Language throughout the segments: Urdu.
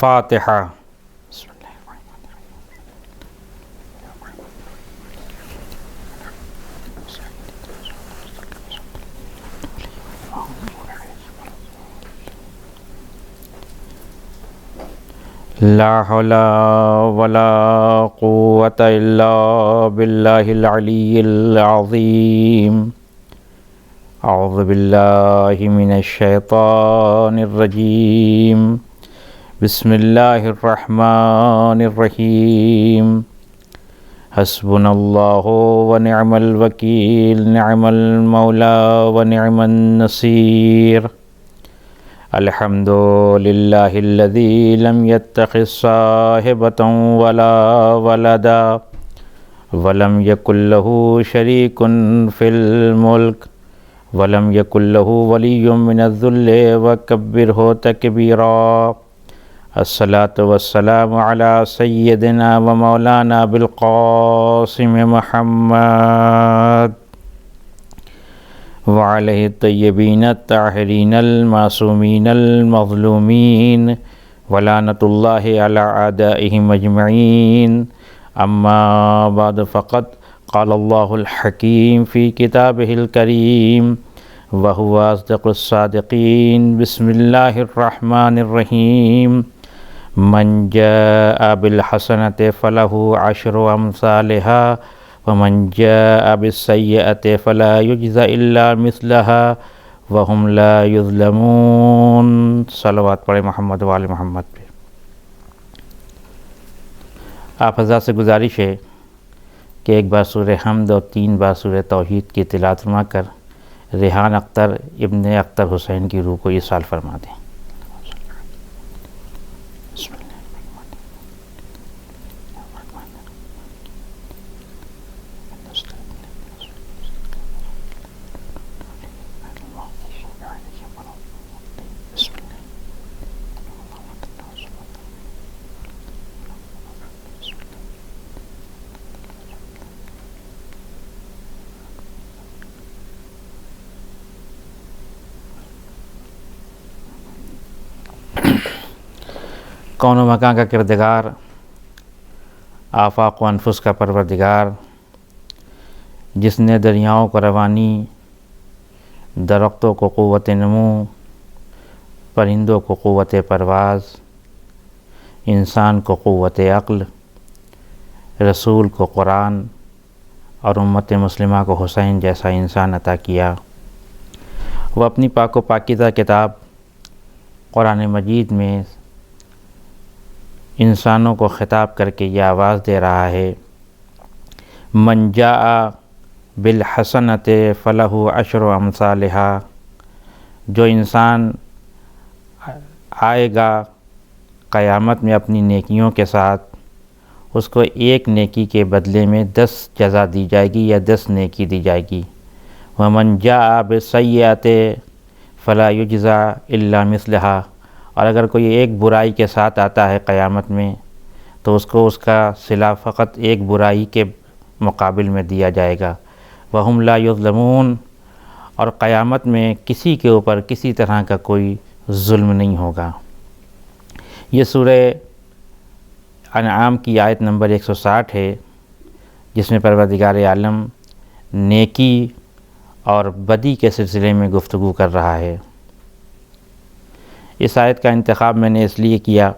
الفاتحہ۔ لا حول ولا قوة الا باللہ العلی العظیم۔ اعوذ باللہ من الشیطان الرجیم۔ بسم اللہ الرحمن الرحیم۔ حسبنا اللہ ونعم الوکیل، نعم المولا ونعم النصیر۔ الحمد للہ الذی لم يتخذ صاحبۃ ولا ولدا ولم یکن لہ شریک فی الملک ولم یکن لہ ولی من الذل وکبرہ تکبیرا۔ الصلاۃ والسلام علی سیدنا و مولانا بالقاسم محمد وعلیہ الطیبین الطاہرین المعصومین المظلومین ولعنۃ اللہ علی اعدائہم اجمعین۔ اما بعد فقد قال اللہ الحکیم فی کتابہ الکریم وہو اصدق الصادقین۔ بسم اللہ الرحمن الرحیم۔ من جاء بالحسنۃ فلہ عشر امثالہا ومن جاء بالسیئۃ فلا یجزی الا مثلہا وہم لا یظلمون۔ صلوات پڑھیں محمد وآل محمد پہ۔ آپ حضرات سے گزارش ہے کہ ایک بار سورہ حمد اور 3 بار سورہ توحید کی تلاوت فرما کر ریحان اختر ابن اختر حسین کی روح کو ایصال فرما دیں۔ کون و مکان کا کردگار، آفاق و انفس کا پروردگار، جس نے دریاؤں کو روانی، درختوں کو قوت نمو، پرندوں کو قوت پرواز، انسان کو قوت عقل، رسول کو قرآن اور امت مسلمہ کو حسین جیسا انسان عطا کیا، وہ اپنی پاک و پاکیزہ کتاب قرآن مجید میں انسانوں کو خطاب کر کے یہ آواز دے رہا ہے، من جاء بالحسنۃ فلہ عشر امثالہا۔ جو انسان آئے گا قیامت میں اپنی نیکیوں کے ساتھ، اس کو ایک نیکی کے بدلے میں 10 جزا دی جائے گی یا 10 نیکی دی جائے گی۔ ومن جاء بالسیئۃ فلا یجزی الا مثلہا۔ اور اگر کوئی ایک برائی کے ساتھ آتا ہے قیامت میں تو اس کو اس کا صلہ فقط ایک برائی کے مقابل میں دیا جائے گا۔ وہم لا یظلمون۔ اور قیامت میں کسی کے اوپر کسی طرح کا کوئی ظلم نہیں ہوگا۔ یہ سورہ انعام کی آیت نمبر 160 ہے، جس میں پروردگار عالم نیکی اور بدی کے سلسلے میں گفتگو کر رہا ہے۔ اس آیت کا انتخاب میں نے اس لیے کیا،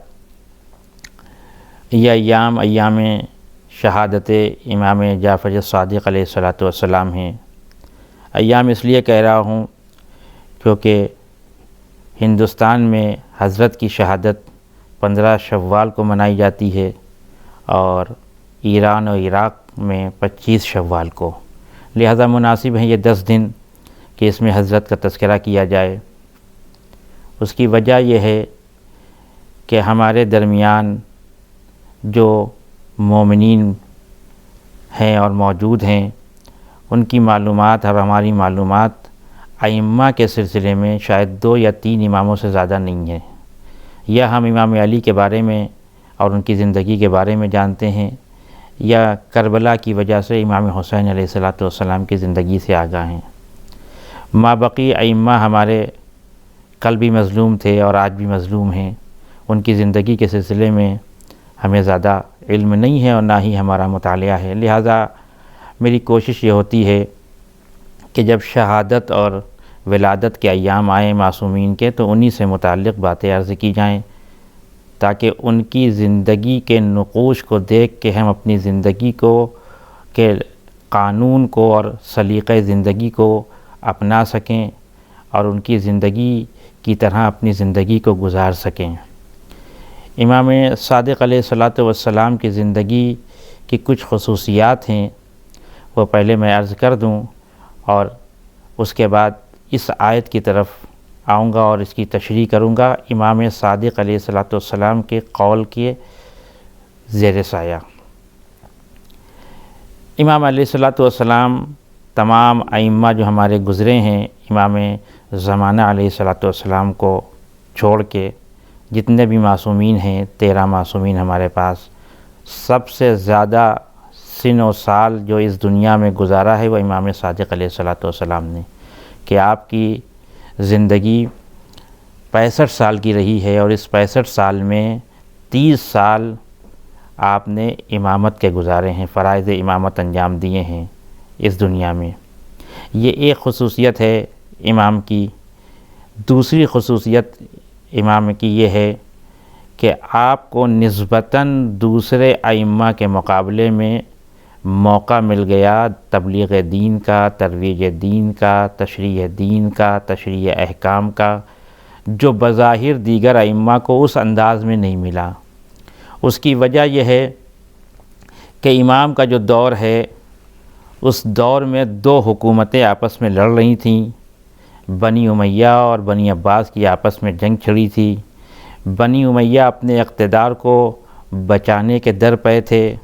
یہ ایام شہادت امام جعفر صادق علیہ السلام ہیں۔ ایام اس لیے کہہ رہا ہوں کیونکہ ہندوستان میں حضرت کی شہادت 15 شوال کو منائی جاتی ہے اور ایران اور عراق میں 25 شوال کو، لہذا مناسب ہیں یہ 10 دن کہ اس میں حضرت کا تذکرہ کیا جائے۔ اس کی وجہ یہ ہے کہ ہمارے درمیان جو مومنین ہیں اور موجود ہیں، ان کی معلومات اور ہماری معلومات ائمہ کے سلسلے میں شاید 2 یا 3 اماموں سے زیادہ نہیں ہے۔ یا ہم امام علی کے بارے میں اور ان کی زندگی کے بارے میں جانتے ہیں، یا کربلا کی وجہ سے امام حسین علیہ السلام کی زندگی سے آگاہ ہیں۔ مابقی ائمہ ہمارے کل بھی مظلوم تھے اور آج بھی مظلوم ہیں، ان کی زندگی کے سلسلے میں ہمیں زیادہ علم نہیں ہے اور نہ ہی ہمارا مطالعہ ہے، لہٰذا میری کوشش یہ ہوتی ہے کہ جب شہادت اور ولادت کے ایام آئیں معصومین کے تو انہی سے متعلق باتیں عرض کی جائیں، تاکہ ان کی زندگی کے نقوش کو دیکھ کے ہم اپنی زندگی کو کے قانون کو اور سلیقہ زندگی کو اپنا سکیں اور ان کی زندگی کی طرح اپنی زندگی کو گزار سکیں۔ امام صادق علیہ الصلاۃ والسلام کی زندگی کی کچھ خصوصیات ہیں، وہ پہلے میں عرض کر دوں اور اس کے بعد اس آیت کی طرف آؤں گا اور اس کی تشریح کروں گا امام صادق علیہ الصلاۃ والسلام کے قول کے زیر سایہ۔ امام علیہ الصلاۃ والسلام تمام ائمہ جو ہمارے گزرے ہیں امام زمانہ علیہ الصلاۃ والسلام کو چھوڑ کے جتنے بھی معصومین ہیں 13 معصومین ہمارے پاس، سب سے زیادہ سن و سال جو اس دنیا میں گزارا ہے وہ امام صادق علیہ الصلاۃ والسلام نے، کہ آپ کی زندگی 65 سال کی رہی ہے اور اس 65 سال میں 30 سال آپ نے امامت کے گزارے ہیں، فرائض امامت انجام دیے ہیں اس دنیا میں۔ یہ ایک خصوصیت ہے امام کی۔ دوسری خصوصیت امام کی یہ ہے کہ آپ کو نسبتاً دوسرے ائمہ کے مقابلے میں موقع مل گیا تبلیغ دین کا، ترویج دین کا، تشریح دین کا، تشریح احکام کا، جو بظاہر دیگر ائمہ کو اس انداز میں نہیں ملا۔ اس کی وجہ یہ ہے کہ امام کا جو دور ہے اس دور میں 2 حکومتیں آپس میں لڑ رہی تھیں، بنی امیہ اور بنی عباس کی آپس میں جنگ چھڑی تھی۔ بنی امیہ اپنے اقتدار کو بچانے کے در پہ تھے،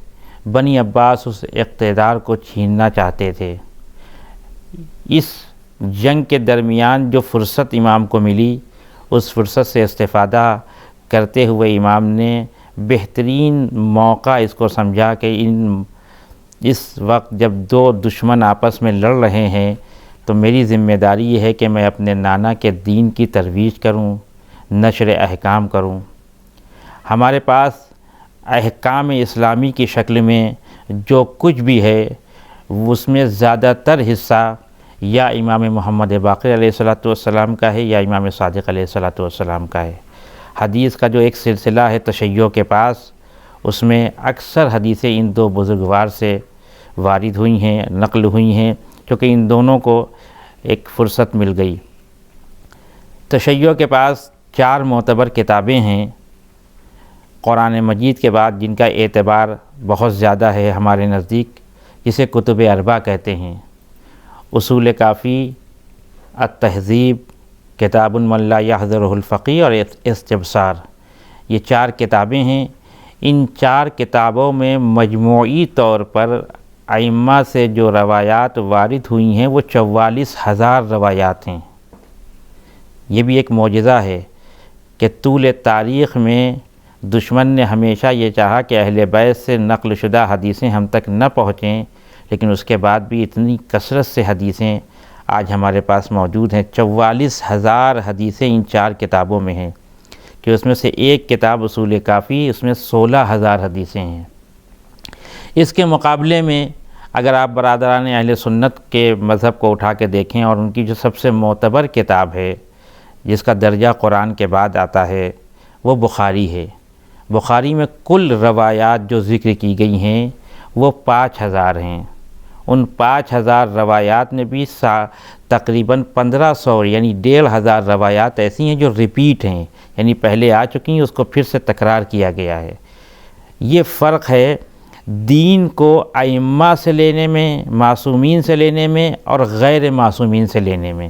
بنی عباس اس اقتدار کو چھیننا چاہتے تھے۔ اس جنگ کے درمیان جو فرصت امام کو ملی اس فرصت سے استفادہ کرتے ہوئے امام نے بہترین موقع اس کو سمجھا کہ اس وقت جب 2 دشمن آپس میں لڑ رہے ہیں تو میری ذمہ داری یہ ہے کہ میں اپنے نانا کے دین کی ترویج کروں، نشر احکام کروں۔ ہمارے پاس احکام اسلامی کی شکل میں جو کچھ بھی ہے اس میں زیادہ تر حصہ یا امام محمد باقر علیہ الصلاۃ والسلام کا ہے یا امام صادق علیہ الصلاۃ والسلام کا ہے۔ حدیث کا جو ایک سلسلہ ہے تشیع کے پاس، اس میں اکثر حدیثیں ان 2 بزرگوار سے وارد ہوئی ہیں، نقل ہوئی ہیں، کیونکہ ان دونوں کو ایک فرصت مل گئی۔ تشیع کے پاس 4 معتبر کتابیں ہیں قرآن مجید کے بعد جن کا اعتبار بہت زیادہ ہے ہمارے نزدیک، جسے کتب 4 کہتے ہیں۔ اصول کافی، التہذیب، کتاب من لا یحضرہ الفقیہ اور استبصار، یہ 4 کتابیں ہیں۔ ان 4 کتابوں میں مجموعی طور پر ائمہ سے جو روایات وارد ہوئی ہیں وہ 44,000 روایات ہیں۔ یہ بھی ایک معجزہ ہے کہ طول تاریخ میں دشمن نے ہمیشہ یہ چاہا کہ اہل بیت سے نقل شدہ حدیثیں ہم تک نہ پہنچیں، لیکن اس کے بعد بھی اتنی کثرت سے حدیثیں آج ہمارے پاس موجود ہیں۔ 44,000 حدیثیں ان 4 کتابوں میں ہیں کہ اس میں سے ایک کتاب اصول کافی، اس میں 16,000 حدیثیں ہیں۔ اس کے مقابلے میں اگر آپ برادران اہل سنت کے مذہب کو اٹھا کے دیکھیں اور ان کی جو سب سے معتبر کتاب ہے جس کا درجہ قرآن کے بعد آتا ہے وہ بخاری ہے۔ بخاری میں کل روایات جو ذکر کی گئی ہیں وہ 5,000 ہیں۔ ان 5,000 روایات میں بھی تقریباً 1,500 یعنی 1,500 روایات ایسی ہیں جو ریپیٹ ہیں، یعنی پہلے آ چکی ہیں، اس کو پھر سے تکرار کیا گیا ہے۔ یہ فرق ہے دین کو ائمہ سے لینے میں، معصومین سے لینے میں اور غیر معصومین سے لینے میں۔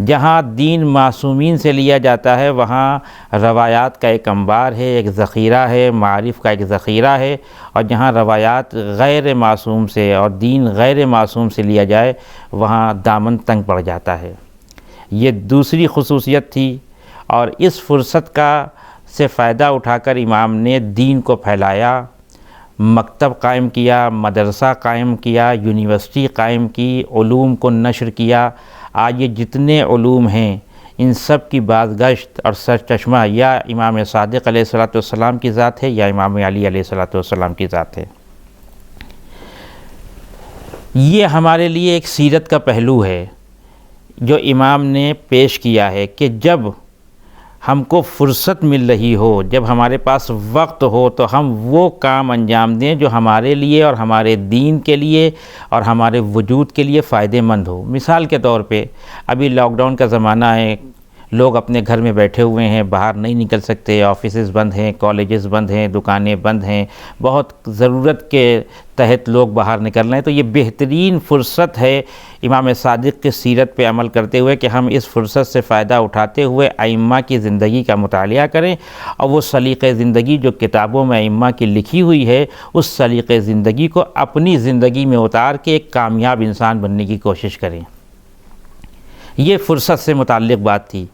جہاں دین معصومین سے لیا جاتا ہے وہاں روایات کا ایک انبار ہے، ایک ذخیرہ ہے، معارف کا ایک ذخیرہ ہے، اور جہاں روایات غیر معصوم سے اور دین غیر معصوم سے لیا جائے وہاں دامن تنگ پڑ جاتا ہے۔ یہ دوسری خصوصیت تھی، اور اس فرصت سے فائدہ اٹھا کر امام نے دین کو پھیلایا، مکتب قائم کیا، مدرسہ قائم کیا، یونیورسٹی قائم کی، علوم کو نشر کیا۔ آج یہ جتنے علوم ہیں ان سب کی بازگشت اور سرچشمہ یا امام صادق علیہ الصلوۃ والسلام کی ذات ہے یا امام علی علیہ الصلوۃ والسلام کی ذات ہے۔ یہ ہمارے لیے ایک سیرت کا پہلو ہے جو امام نے پیش کیا ہے کہ جب ہم کو فرصت مل رہی ہو، جب ہمارے پاس وقت ہو، تو ہم وہ کام انجام دیں جو ہمارے لیے اور ہمارے دین کے لیے اور ہمارے وجود کے لیے فائدہ مند ہو۔ مثال کے طور پہ ابھی لاک ڈاؤن کا زمانہ ہے، لوگ اپنے گھر میں بیٹھے ہوئے ہیں، باہر نہیں نکل سکتے، آفیسز بند ہیں، کالجز بند ہیں، دکانیں بند ہیں، بہت ضرورت کے تحت لوگ باہر نکل رہے ہیں، تو یہ بہترین فرصت ہے امام صادق کی سیرت پہ عمل کرتے ہوئے کہ ہم اس فرصت سے فائدہ اٹھاتے ہوئے ائمہ کی زندگی کا مطالعہ کریں اور وہ سلیقہ زندگی جو کتابوں میں ائمہ کی لکھی ہوئی ہے اس سلیقہ زندگی کو اپنی زندگی میں اتار کے ایک کامیاب انسان بننے کی کوشش کریں۔ یہ فرصت سے متعلق بات تھی۔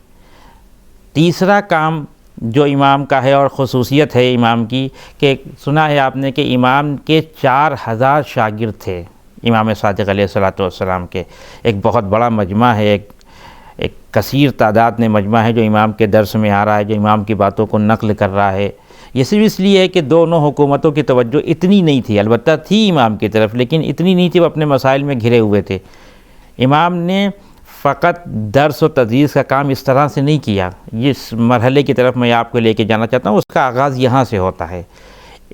تیسرا کام جو امام کا ہے اور خصوصیت ہے امام کی کہ سنا ہے آپ نے کہ امام کے 4000 شاگرد تھے، امام صادق علیہ الصلوۃ والسلام کے۔ ایک بہت بڑا مجمع ہے، ایک کثیر تعداد میں مجمع ہے جو امام کے درس میں آ رہا ہے، جو امام کی باتوں کو نقل کر رہا ہے۔ یہ صرف اس لیے ہے کہ دونوں حکومتوں کی توجہ اتنی نہیں تھی، البتہ تھی امام کی طرف لیکن اتنی نہیں تھی، وہ اپنے مسائل میں گھرے ہوئے تھے۔ امام نے فقط درس و تدریس کا کام اس طرح سے نہیں کیا، جس مرحلے کی طرف میں آپ کو لے کے جانا چاہتا ہوں اس کا آغاز یہاں سے ہوتا ہے۔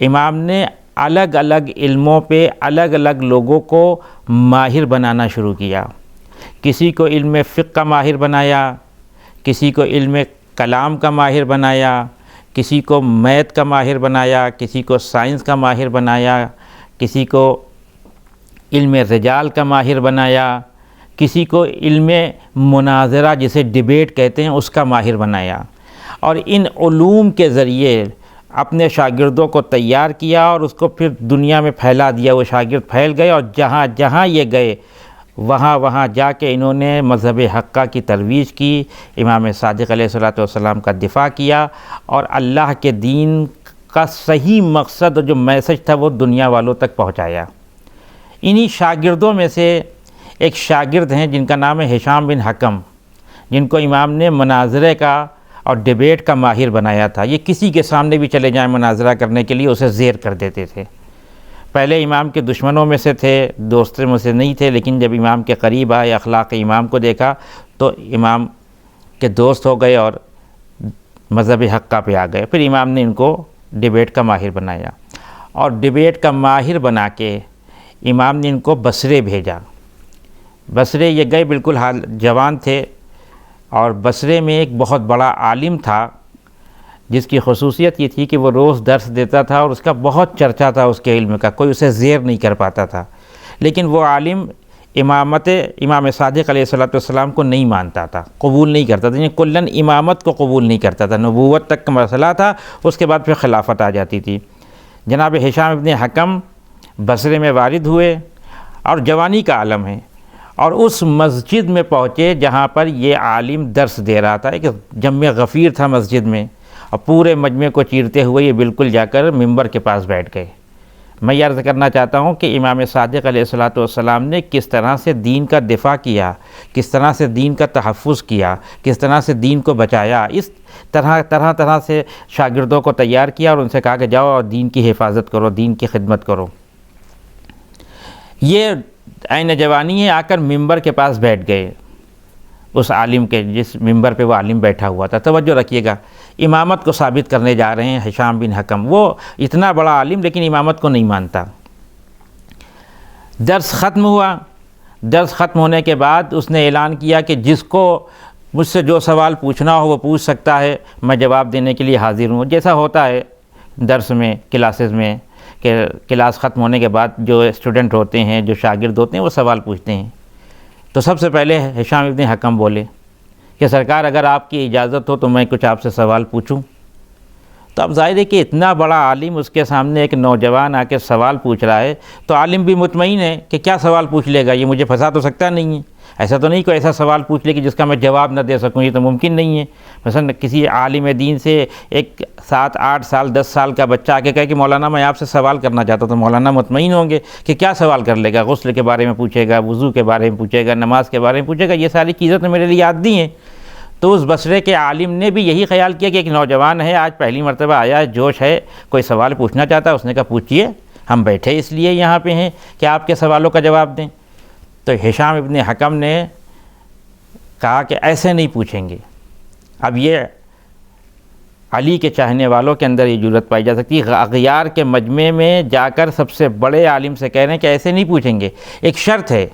امام نے الگ الگ علموں پہ الگ الگ لوگوں کو ماہر بنانا شروع کیا۔ کسی کو علم فقہ کا ماہر بنایا، کسی کو علم کلام کا ماہر بنایا، کسی کو میتھ کا ماہر بنایا، کسی کو سائنس کا ماہر بنایا، کسی کو علم رجال کا ماہر بنایا، کسی کو علم مناظرہ جسے ڈیبیٹ کہتے ہیں اس کا ماہر بنایا، اور ان علوم کے ذریعے اپنے شاگردوں کو تیار کیا اور اس کو پھر دنیا میں پھیلا دیا۔ وہ شاگرد پھیل گئے اور جہاں جہاں یہ گئے وہاں جا کے انہوں نے مذہب حقہ کی ترویج کی، امام صادق علیہ الصلوۃ والسلام کا دفاع کیا اور اللہ کے دین کا صحیح مقصد جو میسج تھا وہ دنیا والوں تک پہنچایا۔ انہی شاگردوں میں سے ایک شاگرد ہیں جن کا نام ہے ہشام بن حکم، جن کو امام نے مناظرے کا اور ڈیبیٹ کا ماہر بنایا تھا۔ یہ کسی کے سامنے بھی چلے جائیں مناظرہ کرنے کے لیے اسے زیر کر دیتے تھے۔ پہلے امام کے دشمنوں میں سے تھے، دوستوں میں سے نہیں تھے، لیکن جب امام کے قریب آئے، اخلاق امام کو دیکھا تو امام کے دوست ہو گئے اور مذہب حقہ پہ آ گئے۔ پھر امام نے ان کو ڈیبیٹ کا ماہر بنایا اور ڈیبیٹ کا ماہر بنا کے امام نے ان کو بصرے بھیجا۔ بصرے یہ گئے، بالکل جوان تھے، اور بصرے میں ایک بہت بڑا عالم تھا جس کی خصوصیت یہ تھی کہ وہ روز درس دیتا تھا اور اس کا بہت چرچا تھا، اس کے علم کا کوئی اسے زیر نہیں کر پاتا تھا، لیکن وہ عالم امامت امام صادق علیہ الصلوۃ والسلام کو نہیں مانتا تھا، قبول نہیں کرتا تھا، یعنی کلاً امامت کو قبول نہیں کرتا تھا، نبوت تک کا مسئلہ تھا، اس کے بعد پھر خلافت آ جاتی تھی۔ جناب ہشام بن حکم بصرے میں وارد ہوئے اور جوانی کا عالم ہے، اور اس مسجد میں پہنچے جہاں پر یہ عالم درس دے رہا تھا۔ ایک جمع غفیر تھا مسجد میں، اور پورے مجمع کو چیرتے ہوئے یہ بالکل جا کر ممبر کے پاس بیٹھ گئے۔ میں یہ عرض کرنا چاہتا ہوں کہ امام صادق علیہ الصلوۃ والسلام نے کس طرح سے دین کا دفاع کیا، کس طرح سے دین کا تحفظ کیا، کس طرح سے دین کو بچایا، اس طرح سے شاگردوں کو تیار کیا اور ان سے کہا کہ جاؤ اور دین کی حفاظت کرو، دین کی خدمت کرو۔ یہ عین جوانی ہے، آ کر ممبر کے پاس بیٹھ گئے، اس عالم کے جس ممبر پہ وہ عالم بیٹھا ہوا تھا۔ توجہ رکھیے گا، امامت کو ثابت کرنے جا رہے ہیں ہشام بن حکم، وہ اتنا بڑا عالم لیکن امامت کو نہیں مانتا۔ درس ختم ہوا، درس ختم ہونے کے بعد اس نے اعلان کیا کہ جس کو مجھ سے جو سوال پوچھنا ہو وہ پوچھ سکتا ہے، میں جواب دینے کے لیے حاضر ہوں۔ جیسا ہوتا ہے درس میں، کلاسز میں، کہ کلاس ختم ہونے کے بعد جو اسٹوڈنٹ ہوتے ہیں، جو شاگرد ہوتے ہیں، وہ سوال پوچھتے ہیں۔ تو سب سے پہلے ہشام بن حکم بولے کہ سرکار اگر آپ کی اجازت ہو تو میں کچھ آپ سے سوال پوچھوں۔ تو اب ظاہر ہے کہ اتنا بڑا عالم، اس کے سامنے ایک نوجوان آ کے سوال پوچھ رہا ہے تو عالم بھی مطمئن ہے کہ کیا سوال پوچھ لے گا، یہ مجھے پھنسا تو سکتا نہیں ہے، ایسا تو نہیں کوئی ایسا سوال پوچھ لے کہ جس کا میں جواب نہ دے سکوں، یہ تو ممکن نہیں ہے۔ مثلا کسی عالم دین سے ایک 7 8 سال 10 سال کا بچہ آ کے کہے کہ مولانا میں آپ سے سوال کرنا چاہتا ہوں، تو مولانا مطمئن ہوں گے کہ کیا سوال کر لے گا، غسل کے بارے میں پوچھے گا، وضو کے بارے میں پوچھے گا، نماز کے بارے میں پوچھے گا، یہ ساری چیزیں تو میرے لیے عادی ہیں۔ تو اس بصرے کے عالم نے بھی یہی خیال کیا کہ ایک نوجوان ہے، آج پہلی مرتبہ آیا ہے، جوش ہے، کوئی سوال پوچھنا چاہتا ہے۔ اس نے کہا پوچھئے، ہم بیٹھے اس لیے یہاں پہ ہیں کہ آپ کے سوالوں کا جواب دیں۔ تو ہشام ابن حکم نے کہا کہ ایسے نہیں پوچھیں گے۔ اب یہ علی کے چاہنے والوں کے اندر یہ جرأت پائی جا سکتی ہے، اغیار کے مجمع میں جا کر سب سے بڑے عالم سے کہہ رہے ہیں کہ ایسے نہیں پوچھیں گے، ایک شرط ہے۔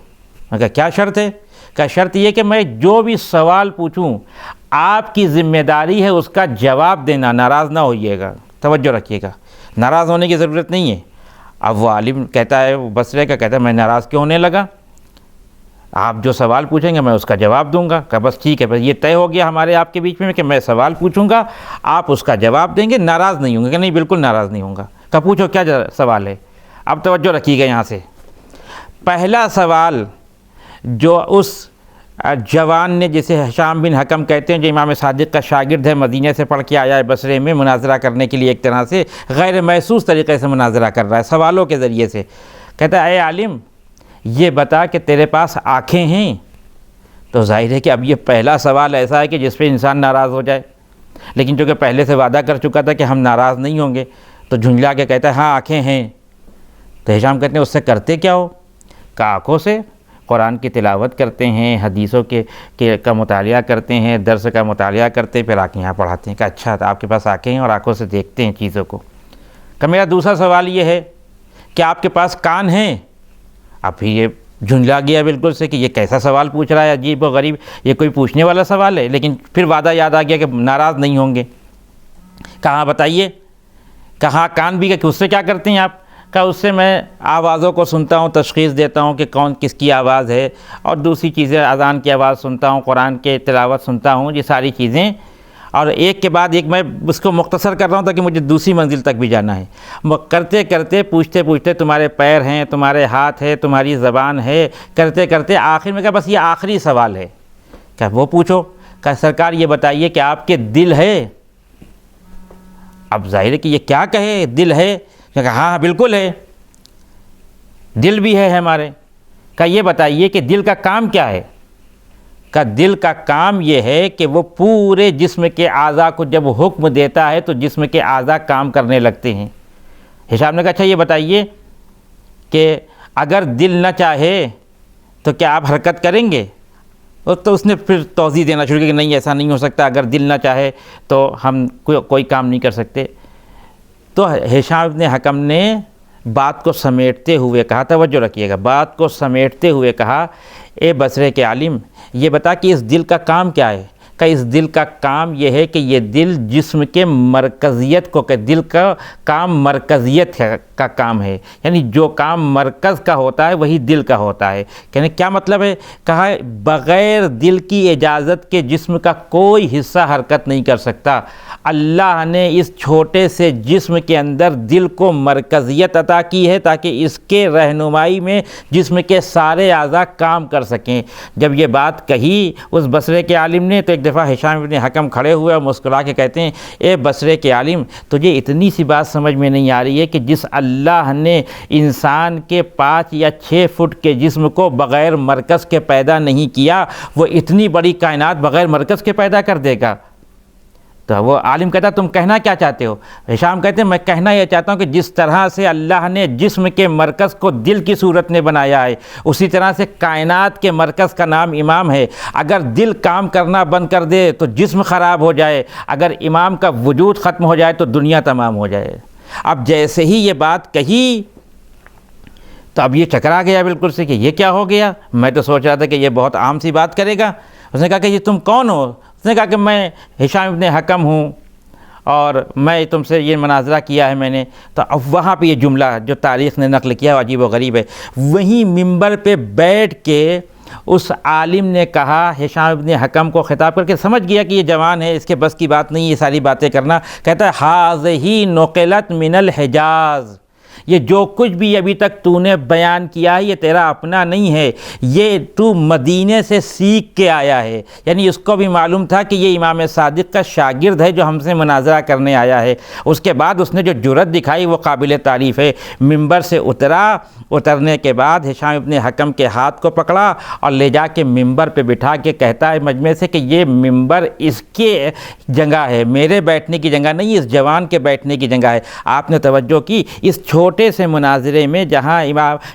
میں کہا کیا شرط ہے؟ کہ شرط یہ کہ میں جو بھی سوال پوچھوں آپ کی ذمہ داری ہے اس کا جواب دینا، ناراض نہ ہوئیے گا، توجہ رکھیے گا، ناراض ہونے کی ضرورت نہیں ہے۔ اب وہ عالم کہتا ہے، وہ بصرے کا کہتا ہے میں ناراض کیوں ہونے لگا؟ آپ جو سوال پوچھیں گے میں اس کا جواب دوں گا۔ کہ بس ٹھیک ہے، بس یہ طے ہو گیا ہمارے آپ کے بیچ میں کہ میں سوال پوچھوں گا، آپ اس کا جواب دیں گے، ناراض نہیں ہوں گے۔ کہ نہیں، بالکل ناراض نہیں ہوں گا۔ کہ پوچھو کیا سوال ہے؟ اب توجہ رکھیے گا یہاں سے۔ پہلا سوال جو اس جوان نے، جسے ہشام بن حکم کہتے ہیں، جو امام صادق کا شاگرد ہے، مدینہ سے پڑھ کے آیا ہے بصرے میں مناظرہ کرنے کے لیے، ایک طرح سے غیر محسوس طریقے سے مناظرہ کر رہا ہے سوالوں کے ذریعے سے، کہتا ہے اے عالم یہ بتا کہ تیرے پاس آنکھیں ہیں؟ تو ظاہر ہے کہ اب یہ پہلا سوال ایسا ہے کہ جس پہ انسان ناراض ہو جائے، لیکن چونکہ پہلے سے وعدہ کر چکا تھا کہ ہم ناراض نہیں ہوں گے، تو جھنجلا کے کہتا ہے ہاں آنکھیں ہیں۔ تو ہشام کہتے ہیں اس سے کرتے کیا ہو؟ کہ آنکھوں سے قرآن کی تلاوت کرتے ہیں، حدیثوں کا مطالعہ کرتے ہیں، درس کا مطالعہ کرتے ہیں، پھر آ کے یہاں پڑھاتے ہیں۔ کہ اچھا، تو آپ کے پاس آنکھیں ہیں اور آنکھوں سے دیکھتے ہیں چیزوں کو۔ کہ میرا دوسرا سوال یہ ہے کہ آپ کے پاس کان ہیں؟ اب پھر یہ جھنجلا گیا بالکل سے کہ یہ کیسا سوال پوچھ رہا ہے، عجیب و غریب، یہ کوئی پوچھنے والا سوال ہے؟ لیکن پھر وعدہ یاد آ گیا کہ ناراض نہیں ہوں گے۔ کہاں بتائیے، کہاں کان بھی، کہ اس سے کیا کرتے ہیں آپ؟ کہ اس سے میں آوازوں کو سنتا ہوں، تشخیص دیتا ہوں کہ کون کس کی آواز ہے، اور دوسری چیزیں، اذان کی آواز سنتا ہوں، قرآن کے تلاوت سنتا ہوں، یہ ساری چیزیں، اور ایک کے بعد ایک میں اس کو مختصر کر رہا ہوں تاکہ مجھے دوسری منزل تک بھی جانا ہے۔ کرتے کرتے، پوچھتے پوچھتے، تمہارے پیر ہیں، تمہارے ہاتھ ہے، تمہاری زبان ہے، کرتے کرتے آخر میں کہا بس یہ آخری سوال ہے۔ کہ وہ پوچھو۔ کہ سرکار یہ بتائیے کہ آپ کے دل ہے؟ اب ظاہر ہے کہ یہ کیا کہے، دل ہے؟ کہ ہاں بالکل ہے، دل بھی ہے ہمارے۔ کہ یہ بتائیے کہ دل کا کام کیا ہے؟ کہ دل کا کام یہ ہے کہ وہ پورے جسم کے اعضاء کو جب حکم دیتا ہے تو جسم کے اعضاء کام کرنے لگتے ہیں۔ ہشام نے کہا اچھا یہ بتائیے کہ اگر دل نہ چاہے تو کیا آپ حرکت کریں گے؟ تو اس نے پھر توضیح دینا شروع کیا کہ نہیں، ایسا نہیں ہو سکتا، اگر دل نہ چاہے تو ہم کوئی کام نہیں کر سکتے۔ تو ہشام بن حکم نے بات کو سمیٹتے ہوئے کہا، توجہ رکھیے گا، بات کو سمیٹتے ہوئے کہا اے بصرے کے عالم یہ بتا کہ اس دل کا کام کیا ہے؟ کہ اس دل کا کام یہ ہے کہ یہ دل جسم کے مرکزیت کو، کہ دل کا کام مرکزیت کا کام ہے، یعنی جو کام مرکز کا ہوتا ہے وہی دل کا ہوتا ہے۔ یعنی کیا مطلب ہے؟ کہا بغیر دل کی اجازت کے جسم کا کوئی حصہ حرکت نہیں کر سکتا۔ اللہ نے اس چھوٹے سے جسم کے اندر دل کو مرکزیت عطا کی ہے تاکہ اس کے رہنمائی میں جسم کے سارے اعضاء کام کر سکیں۔ جب یہ بات کہی اس بصرے کے عالم نے تو ایک دفعہ ہشام بن حکم کھڑے ہوئے اور مسکرا کے کہتے ہیں اے بصرے کے عالم تجھے اتنی سی بات سمجھ میں نہیں آ رہی ہے کہ جس اللہ نے انسان کے 5 یا 6 فٹ کے جسم کو بغیر مرکز کے پیدا نہیں کیا، وہ اتنی بڑی کائنات بغیر مرکز کے پیدا کر دے گا؟ تو وہ عالم کہتا تم کہنا کیا چاہتے ہو؟ ہشام کہتے ہیں میں کہنا یہ چاہتا ہوں کہ جس طرح سے اللہ نے جسم کے مرکز کو دل کی صورت میں بنایا ہے، اسی طرح سے کائنات کے مرکز کا نام امام ہے۔ اگر دل کام کرنا بند کر دے تو جسم خراب ہو جائے، اگر امام کا وجود ختم ہو جائے تو دنیا تمام ہو جائے۔ اب جیسے ہی یہ بات کہی تو اب یہ چکرا گیا بالکل سے کہ یہ کیا ہو گیا، میں تو سوچ رہا تھا کہ یہ بہت عام سی بات کرے گا۔ اس نے کہا کہ یہ تم کون ہو؟ اس نے کہا کہ میں ہشام بن حکم ہوں اور میں تم سے یہ مناظرہ کیا ہے میں نے۔ تو اب وہاں پہ یہ جملہ جو تاریخ نے نقل کیا وہ عجیب و غریب ہے۔ وہیں ممبر پہ بیٹھ کے اس عالم نے کہا ہشام بن حکم کو خطاب کر کے، سمجھ گیا کہ یہ جوان ہے، اس کے بس کی بات نہیں یہ ساری باتیں کرنا، کہتا ہے ہاذہ نقلت من الحجاز، یہ جو کچھ بھی ابھی تک تو نے بیان کیا ہے یہ تیرا اپنا نہیں ہے، یہ تو مدینے سے سیکھ کے آیا ہے۔ یعنی اس کو بھی معلوم تھا کہ یہ امام صادق کا شاگرد ہے جو ہم سے مناظرہ کرنے آیا ہے۔ اس کے بعد اس نے جو جرأت دکھائی وہ قابل تعریف ہے۔ ممبر سے اترنے کے بعد ہشام ابن حکم کے ہاتھ کو پکڑا اور لے جا کے ممبر پہ بٹھا کے کہتا ہے مجمع سے کہ یہ ممبر اس کے جگہ ہے، میرے بیٹھنے کی جگہ نہیں، اس جوان کے بیٹھنے کی جگہ ہے۔ آپ نے توجہ کی اس چھوٹے سے مناظرے میں جہاں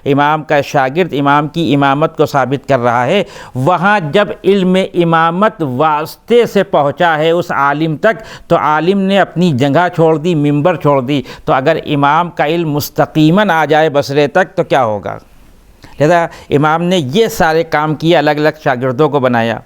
امام کا شاگرد امام کی امامت کو ثابت کر رہا ہے، وہاں جب علم امامت واسطے سے پہنچا ہے اس عالم تک تو عالم نے اپنی جگہ چھوڑ دی، ممبر چھوڑ دی۔ تو اگر امام کا علم مستقیماً آ جائے بصرے تک تو کیا ہوگا؟ لہذا امام نے یہ سارے کام کیے، الگ الگ شاگردوں کو بنایا۔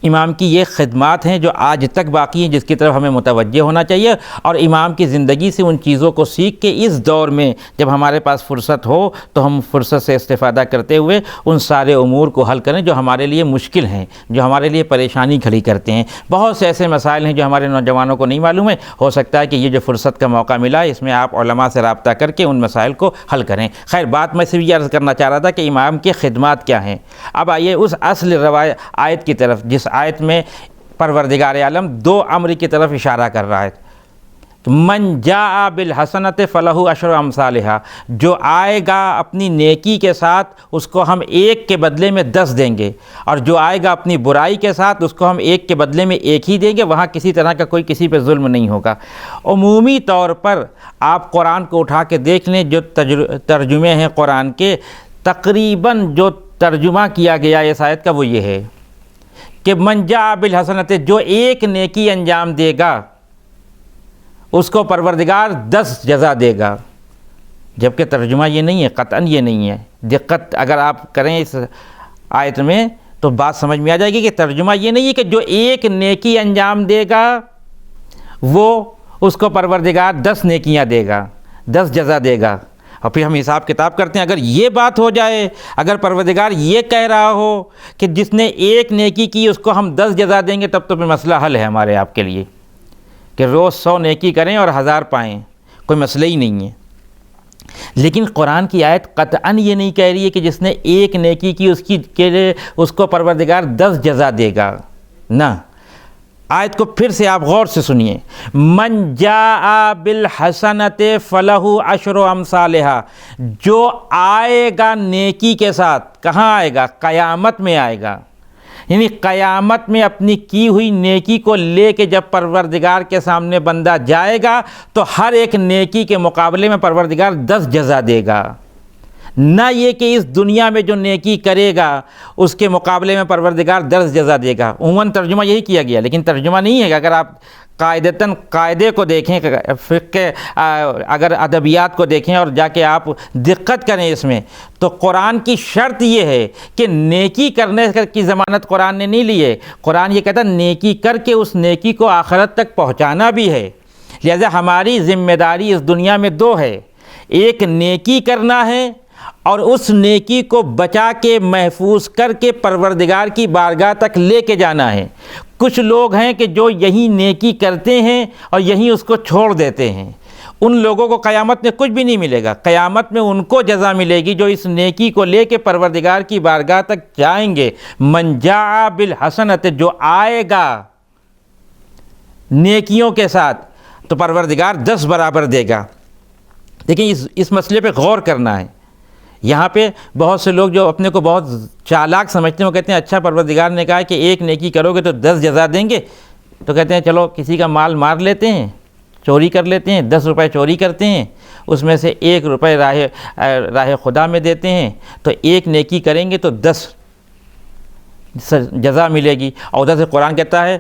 امام کی یہ خدمات ہیں جو آج تک باقی ہیں، جس کی طرف ہمیں متوجہ ہونا چاہیے، اور امام کی زندگی سے ان چیزوں کو سیکھ کے اس دور میں جب ہمارے پاس فرصت ہو تو ہم فرصت سے استفادہ کرتے ہوئے ان سارے امور کو حل کریں جو ہمارے لیے مشکل ہیں، جو ہمارے لیے پریشانی کھڑی کرتے ہیں۔ بہت سے ایسے مسائل ہیں جو ہمارے نوجوانوں کو نہیں معلوم ہے، ہو سکتا ہے کہ یہ جو فرصت کا موقع ملا اس میں آپ علماء سے رابطہ کر کے ان مسائل کو حل کریں۔ خیر، بات میں صرف یہ عرض کرنا چاہ رہا تھا کہ امام کی خدمات کیا ہیں۔ اب آئیے اس اصل آیت کی طرف، جس آیت میں پروردگار عالم دو امر کی طرف اشارہ کر رہا ہے۔ من جاء بالحسنۃ فلہ عشر امثالھا، جو آئے گا اپنی نیکی کے ساتھ اس کو ہم ایک کے بدلے میں 10 دیں گے، اور جو آئے گا اپنی برائی کے ساتھ اس کو ہم ایک کے بدلے میں ایک ہی دیں گے۔ وہاں کسی طرح کا کوئی کسی پہ ظلم نہیں ہوگا۔ عمومی طور پر آپ قرآن کو اٹھا کے دیکھ لیں، جو ترجمے ہیں قرآن کے، تقریباً جو ترجمہ کیا گیا اس آیت کا وہ یہ ہے کہ من جاء بالحسنۃ، جو ایک نیکی انجام دے گا اس کو پروردگار 10 جزا دے گا۔ جبکہ ترجمہ یہ نہیں ہے، قطعاً یہ نہیں ہے۔ دقت اگر آپ کریں اس آیت میں تو بات سمجھ میں آ جائے گی کہ ترجمہ یہ نہیں ہے کہ جو ایک نیکی انجام دے گا وہ اس کو پروردگار 10 نیکیاں دے گا، 10 جزا دے گا۔ اور پھر ہم حساب کتاب کرتے ہیں، اگر یہ بات ہو جائے، اگر پروردگار یہ کہہ رہا ہو کہ جس نے ایک نیکی کی اس کو ہم 10 جزا دیں گے، تب تو پھر مسئلہ حل ہے ہمارے آپ کے لیے کہ روز 100 نیکی کریں اور 1000 پائیں، کوئی مسئلہ ہی نہیں ہے۔ لیکن قرآن کی آیت قطعاً یہ نہیں کہہ رہی ہے کہ جس نے ایک نیکی کی اس کو پروردگار 10 جزا دے گا، نہ۔ آیت کو پھر سے آپ غور سے سنیے، من جاء بالحسنۃ فلہ عشر امثالھا، جو آئے گا نیکی کے ساتھ، کہاں آئے گا؟ قیامت میں آئے گا۔ یعنی قیامت میں اپنی کی ہوئی نیکی کو لے کے جب پروردگار کے سامنے بندہ جائے گا تو ہر ایک نیکی کے مقابلے میں پروردگار 10 جزا دے گا، نہ یہ کہ اس دنیا میں جو نیکی کرے گا اس کے مقابلے میں پروردگار 10 جزا دے گا۔ عموماً ترجمہ یہی کیا گیا، لیکن ترجمہ نہیں ہے کہ اگر آپ قاعدے کو دیکھیں، فقہ اگر ادبیات کو دیکھیں اور جا کے آپ دقت کریں اس میں، تو قرآن کی شرط یہ ہے کہ نیکی کرنے کی ضمانت قرآن نے نہیں لی ہے۔ قرآن یہ کہتا ہے نیکی کر کے اس نیکی کو آخرت تک پہنچانا بھی ہے۔ لہذا ہماری ذمہ داری اس دنیا میں 2 ہے، ایک نیکی کرنا ہے اور اس نیکی کو بچا کے محفوظ کر کے پروردگار کی بارگاہ تک لے کے جانا ہے۔ کچھ لوگ ہیں کہ جو یہی نیکی کرتے ہیں اور یہیں اس کو چھوڑ دیتے ہیں، ان لوگوں کو قیامت میں کچھ بھی نہیں ملے گا۔ قیامت میں ان کو جزا ملے گی جو اس نیکی کو لے کے پروردگار کی بارگاہ تک جائیں گے۔ من جاء بالحسنۃ، جو آئے گا نیکیوں کے ساتھ تو پروردگار 10 برابر دے گا۔ لیکن اس مسئلے پہ غور کرنا ہے۔ یہاں پہ بہت سے لوگ جو اپنے کو بہت چالاک سمجھتے ہیں وہ کہتے ہیں اچھا پروردگار نے کہا کہ ایک نیکی کرو گے تو 10 جزا دیں گے، تو کہتے ہیں چلو کسی کا مال مار لیتے ہیں، چوری کر لیتے ہیں، 10 روپے چوری کرتے ہیں، اس میں سے 1 روپے راہ خدا میں دیتے ہیں، تو ایک نیکی کریں گے تو 10 جزا ملے گی۔ اور ادھر سے قرآن کہتا ہے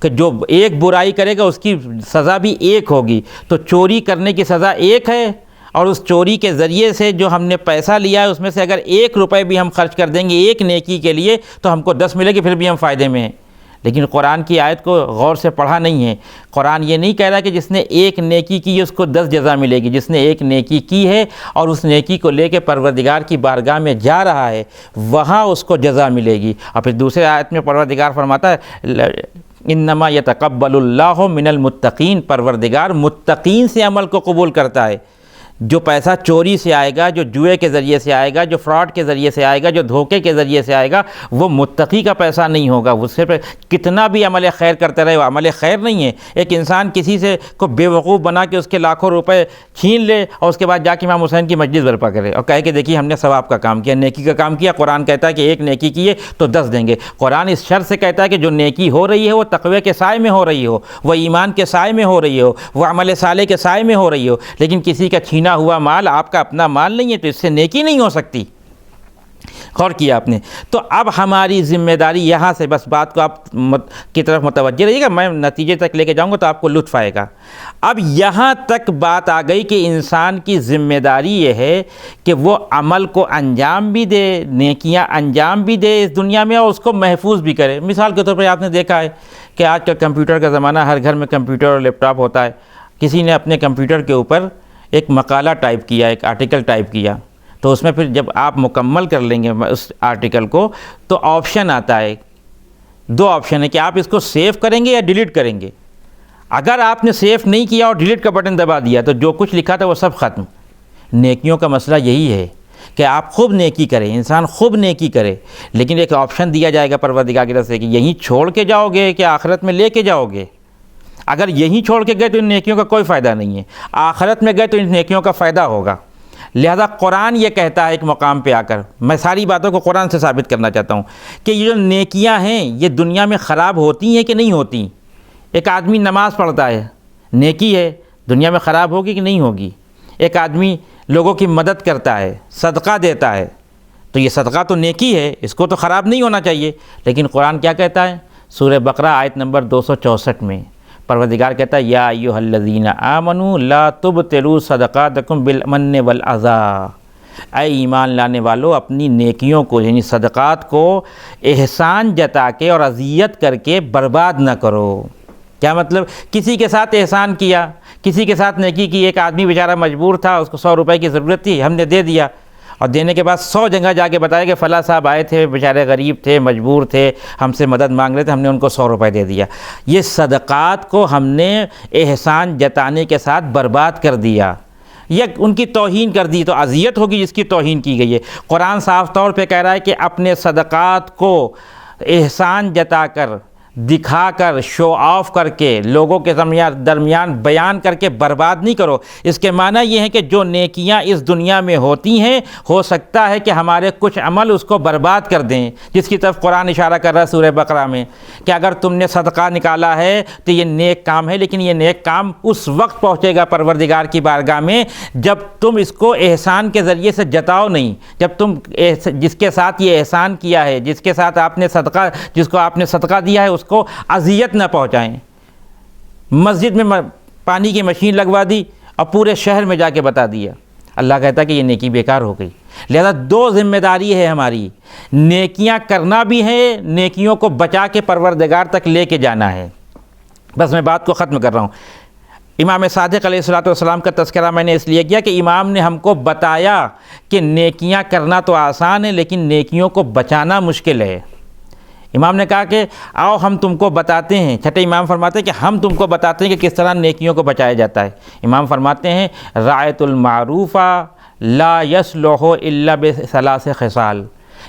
کہ جو ایک برائی کرے گا اس کی سزا بھی 1 ہوگی۔ تو چوری کرنے کی سزا 1 ہے، اور اس چوری کے ذریعے سے جو ہم نے پیسہ لیا ہے اس میں سے اگر 1 روپے بھی ہم خرچ کر دیں گے ایک نیکی کے لیے تو ہم کو 10 ملے گی، پھر بھی ہم فائدے میں ہیں۔ لیکن قرآن کی آیت کو غور سے پڑھا نہیں ہے۔ قرآن یہ نہیں کہہ رہا کہ جس نے ایک نیکی کی اس کو 10 جزا ملے گی۔ جس نے ایک نیکی کی ہے اور اس نیکی کو لے کے پروردگار کی بارگاہ میں جا رہا ہے وہاں اس کو جزا ملے گی۔ اور پھر دوسرے آیت میں پروردگار فرماتا ہے انما یتقبل اللہ من المتقین، پروردگار متقین سے عمل کو قبول کرتا ہے۔ جو پیسہ چوری سے آئے گا، جو جوئے کے ذریعے سے آئے گا، جو فراڈ کے ذریعے سے آئے گا، جو دھوکے کے ذریعے سے آئے گا، وہ متقی کا پیسہ نہیں ہوگا۔ اس سے کتنا بھی عمل خیر کرتے رہے وہ عمل خیر نہیں ہے۔ ایک انسان کسی سے کو بیوقوف بنا کے اس کے لاکھوں روپے چھین لے اور اس کے بعد جا کے امام حسین کی مسجد برپا کرے اور کہے کہ دیکھیے ہم نے ثواب کا کام کیا، نیکی کا کام کیا۔ قرآن کہتا ہے کہ ایک نیکی کیے تو 10 دیں گے۔ قرآن اس شرط سے کہتا ہے کہ جو نیکی ہو رہی ہے وہ تقوی کے سائے میں ہو رہی ہو، وہ ایمان کے سائے میں ہو رہی ہو، وہ عمل صالح کے سائے میں ہو رہی ہو، لیکن کسی کا چھینا ہوا مال آپ کا اپنا مال نہیں ہے تو اس سے نیکی نہیں ہو سکتی۔ غور کیا آپ نے؟ تو اب ہماری ذمہ داری یہاں سے، بس بات کو آپ کی طرف متوجہ رہیے گا، میں نتیجے تک لے کے جاؤں گا تو آپ کو لطف آئے گا۔ اب یہاں تک بات آ گئی کہ انسان کی ذمہ داری یہ ہے کہ وہ عمل کو انجام بھی دے، نیکیاں انجام بھی دے اس دنیا میں اور اس کو محفوظ بھی کرے۔ مثال کے طور پہ آپ نے دیکھا ہے کہ آج کل کمپیوٹر کا زمانہ، ہر گھر میں کمپیوٹر اور لیپ ٹاپ ہوتا ہے۔ کسی نے اپنے کمپیوٹر کے اوپر ایک مقالہ ٹائپ کیا، ایک آرٹیکل ٹائپ کیا، تو اس میں پھر جب آپ مکمل کر لیں گے اس آرٹیکل کو تو آپشن آتا ہے، 2 آپشن ہے کہ آپ اس کو سیو کریں گے یا ڈیلیٹ کریں گے۔ اگر آپ نے سیو نہیں کیا اور ڈیلیٹ کا بٹن دبا دیا تو جو کچھ لکھا تھا وہ سب ختم۔ نیکیوں کا مسئلہ یہی ہے کہ آپ خوب نیکی کریں، انسان خوب نیکی کرے، لیکن ایک آپشن دیا جائے گا پروردگار کی طرف سے کہ یہیں چھوڑ کے جاؤ گے کہ آخرت میں لے کے جاؤ گے۔ اگر یہیں چھوڑ کے گئے تو ان نیکیوں کا کوئی فائدہ نہیں ہے، آخرت میں گئے تو ان نیکیوں کا فائدہ ہوگا۔ لہذا قرآن یہ کہتا ہے ایک مقام پہ آ کر، میں ساری باتوں کو قرآن سے ثابت کرنا چاہتا ہوں کہ یہ جو نیکیاں ہیں یہ دنیا میں خراب ہوتی ہیں کہ نہیں ہوتی۔ ایک آدمی نماز پڑھتا ہے، نیکی ہے، دنیا میں خراب ہوگی کہ نہیں ہوگی۔ ایک آدمی لوگوں کی مدد کرتا ہے، صدقہ دیتا ہے، تو یہ صدقہ تو نیکی ہے، اس کو تو خراب نہیں ہونا چاہیے۔ لیکن قرآن کیا کہتا ہے؟ سورہ بقرہ آیت نمبر 264 میں پروردگار کہتا ہے یا ایھا الذین آمنوا لا تبطلوا صدقاتکم بالمن والعذی، اے ایمان لانے والو اپنی نیکیوں کو یعنی صدقات کو احسان جتا کے اور اذیت کر کے برباد نہ کرو۔ کیا مطلب؟ کسی کے ساتھ احسان کیا، کسی کے ساتھ نیکی کی، ایک آدمی بیچارہ مجبور تھا، اس کو 100 روپے کی ضرورت تھی، ہم نے دے دیا، اور دینے کے بعد 100 جگہ جا کے بتایا کہ فلاں صاحب آئے تھے، بیچارے غریب تھے، مجبور تھے، ہم سے مدد مانگ رہے تھے، ہم نے ان کو 100 روپے دے دیا۔ یہ صدقات کو ہم نے احسان جتانے کے ساتھ برباد کر دیا، یا ان کی توہین کر دی تو اذیت ہوگی جس کی توہین کی گئی ہے۔ قرآن صاف طور پہ کہہ رہا ہے کہ اپنے صدقات کو احسان جتا کر، دکھا کر، شو آف کر کے، لوگوں کے درمیان بیان کر کے برباد نہیں کرو۔ اس کے معنی یہ ہے کہ جو نیکیاں اس دنیا میں ہوتی ہیں ہو سکتا ہے کہ ہمارے کچھ عمل اس کو برباد کر دیں، جس کی طرف قرآن اشارہ کر رہا ہے سورہ بقرہ میں کہ اگر تم نے صدقہ نکالا ہے تو یہ نیک کام ہے، لیکن یہ نیک کام اس وقت پہنچے گا پروردگار کی بارگاہ میں جب تم اس کو احسان کے ذریعے سے جتاؤ نہیں، جب تم جس کے ساتھ یہ احسان کیا ہے، جس کے ساتھ آپ نے صدقہ، جس کو آپ نے صدقہ دیا ہے، اس کو اذیت نہ پہنچائیں۔ مسجد میں پانی کی مشین لگوا دی اور پورے شہر میں جا کے بتا دیا، اللہ کہتا ہے کہ یہ نیکی بیکار ہو گئی۔ لہذا 2 ذمہ داری ہے ہماری، نیکیاں کرنا بھی ہے، نیکیوں کو بچا کے پروردگار تک لے کے جانا ہے۔ بس میں بات کو ختم کر رہا ہوں۔ امام صادق علیہ السلام کا تذکرہ میں نے اس لیے کیا کہ امام نے ہم کو بتایا کہ نیکیاں کرنا تو آسان ہے لیکن نیکیوں کو بچانا مشکل ہے۔ امام نے کہا کہ آؤ ہم تم کو بتاتے ہیں، چھٹے امام فرماتے ہیں کہ ہم تم کو بتاتے ہیں کہ کس طرح نیکیوں کو بچایا جاتا ہے۔ امام فرماتے ہیں رعایت المعروف لا یصلح الا بثلاث خصال،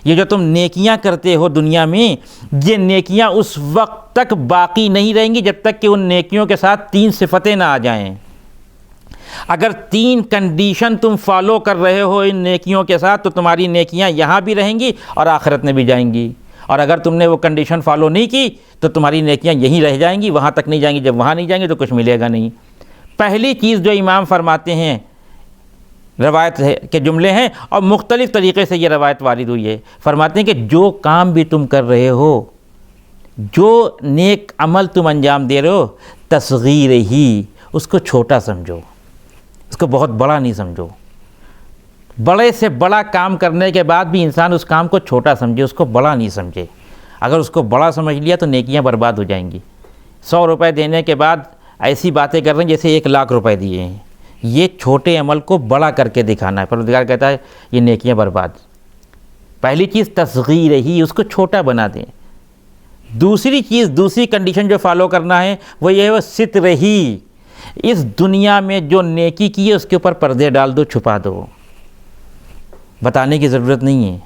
یہ جو تم نیکیاں کرتے ہو دنیا میں، یہ نیکیاں اس وقت تک باقی نہیں رہیں گی جب تک کہ ان نیکیوں کے ساتھ 3 صفتیں نہ آ جائیں۔ اگر 3 کنڈیشن تم فالو کر رہے ہو ان نیکیوں کے ساتھ تو تمہاری نیکیاں یہاں بھی رہیں گی اور آخرت میں بھی جائیں گی، اور اگر تم نے وہ کنڈیشن فالو نہیں کی تو تمہاری نیکیاں یہیں رہ جائیں گی، وہاں تک نہیں جائیں گی۔ جب وہاں نہیں جائیں گے تو کچھ ملے گا نہیں۔ پہلی چیز جو امام فرماتے ہیں، روایت کے جملے ہیں اور مختلف طریقے سے یہ روایت وارد ہوئی ہے، فرماتے ہیں کہ جو کام بھی تم کر رہے ہو، جو نیک عمل تم انجام دے رہے ہو، تصغیر ہی، اس کو چھوٹا سمجھو، اس کو بہت بڑا نہیں سمجھو۔ بڑے سے بڑا کام کرنے کے بعد بھی انسان اس کام کو چھوٹا سمجھے، اس کو بڑا نہیں سمجھے۔ اگر اس کو بڑا سمجھ لیا تو نیکیاں برباد ہو جائیں گی۔ 100 روپے دینے کے بعد ایسی باتیں کر رہے ہیں جیسے 1 لاکھ روپے دیے ہیں۔ یہ چھوٹے عمل کو بڑا کر کے دکھانا ہے۔ پروردگار کہتا ہے یہ نیکیاں برباد۔ پہلی چیز تصغیر ہی، اس کو چھوٹا بنا دیں۔ دوسری چیز، دوسری کنڈیشن جو فالو کرنا ہے وہ یہ ہے وہ ستر ہی، اس دنیا میں جو نیکی کی ہے اس کے اوپر پردے ڈال دو، چھپا دو، بتانے کی ضرورت نہیں ہے،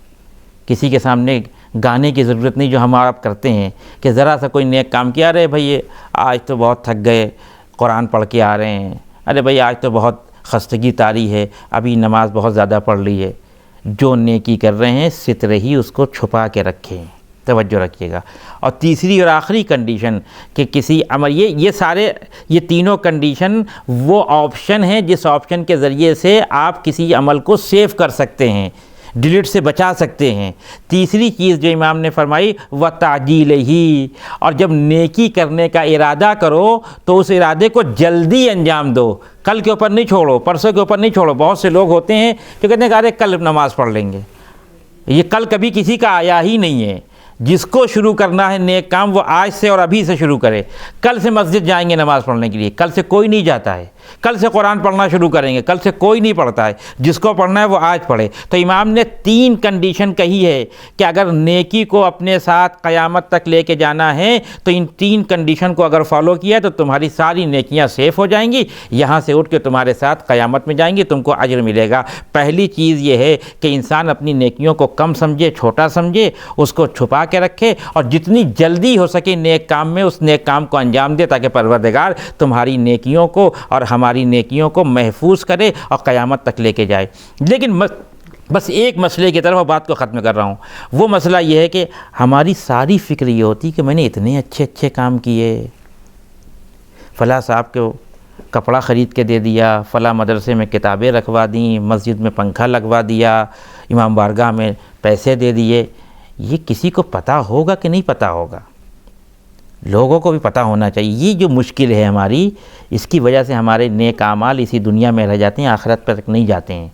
کسی کے سامنے گانے کی ضرورت نہیں جو ہم آپ کرتے ہیں کہ ذرا سا کوئی نیک کام کیا، ارے بھائی آج تو بہت تھک گئے، قرآن پڑھ کے آ رہے ہیں، ارے بھائی آج تو بہت خستگی طاری ہے، ابھی نماز بہت زیادہ پڑھ لی ہے۔ جو نیکی کر رہے ہیں ستر ہی اس کو چھپا کے رکھیں، توجہ رکھیے گا۔ اور تیسری اور آخری کنڈیشن کہ کسی عمل، یہ تینوں کنڈیشن وہ آپشن ہیں جس آپشن کے ذریعے سے آپ کسی عمل کو سیو کر سکتے ہیں، ڈیلیٹ سے بچا سکتے ہیں۔ تیسری چیز جو امام نے فرمائی وَتَعْجِيلِهِ، اور جب نیکی کرنے کا ارادہ کرو تو اس ارادے کو جلدی انجام دو، کل کے اوپر نہیں چھوڑو، پرسوں کے اوپر نہیں چھوڑو۔ بہت سے لوگ ہوتے ہیں جو کہتے ہیں کہ ارے کل نماز پڑھ لیں گے، یہ کل کبھی کسی کا آیا ہی نہیں ہے۔ جس کو شروع کرنا ہے نیک کام وہ آج سے اور ابھی سے شروع کرے۔ کل سے مسجد جائیں گے نماز پڑھنے کے لیے، کل سے کوئی نہیں جاتا ہے۔ کل سے قرآن پڑھنا شروع کریں گے، کل سے کوئی نہیں پڑھتا ہے۔ جس کو پڑھنا ہے وہ آج پڑھے۔ تو امام نے 3 کنڈیشن کہی ہے کہ اگر نیکی کو اپنے ساتھ قیامت تک لے کے جانا ہے تو ان 3 کنڈیشن کو اگر فالو کیا تو تمہاری ساری نیکیاں سیف ہو جائیں گی، یہاں سے اٹھ کے تمہارے ساتھ قیامت میں جائیں گی، تم کو اجر ملے گا۔ پہلی چیز یہ ہے کہ انسان اپنی نیکیوں کو کم سمجھے، چھوٹا سمجھے، اس کو چھپا کے رکھے اور جتنی جلدی ہو سکے نیک کام میں اس نیک کام کو انجام دے، تاکہ پروردگار تمہاری نیکیوں کو اور ہماری نیکیوں کو محفوظ کرے اور قیامت تک لے کے جائے۔ لیکن بس ایک مسئلے کی طرف بات کو ختم کر رہا ہوں۔ وہ مسئلہ یہ ہے کہ ہماری ساری فکر یہ ہوتی کہ میں نے اتنے اچھے کام کیے، فلاں صاحب کو کپڑا خرید کے دے دیا، فلاں مدرسے میں کتابیں رکھوا دیں، مسجد میں پنکھا لگوا دیا، امام بارگاہ میں پیسے دے دیے۔ یہ کسی کو پتہ ہوگا کہ نہیں پتہ ہوگا؟ لوگوں کو بھی پتہ ہونا چاہیے۔ یہ جو مشکل ہے ہماری، اس کی وجہ سے ہمارے نیک اعمال اسی دنیا میں رہ جاتے ہیں، آخرت پر تک نہیں جاتے ہیں۔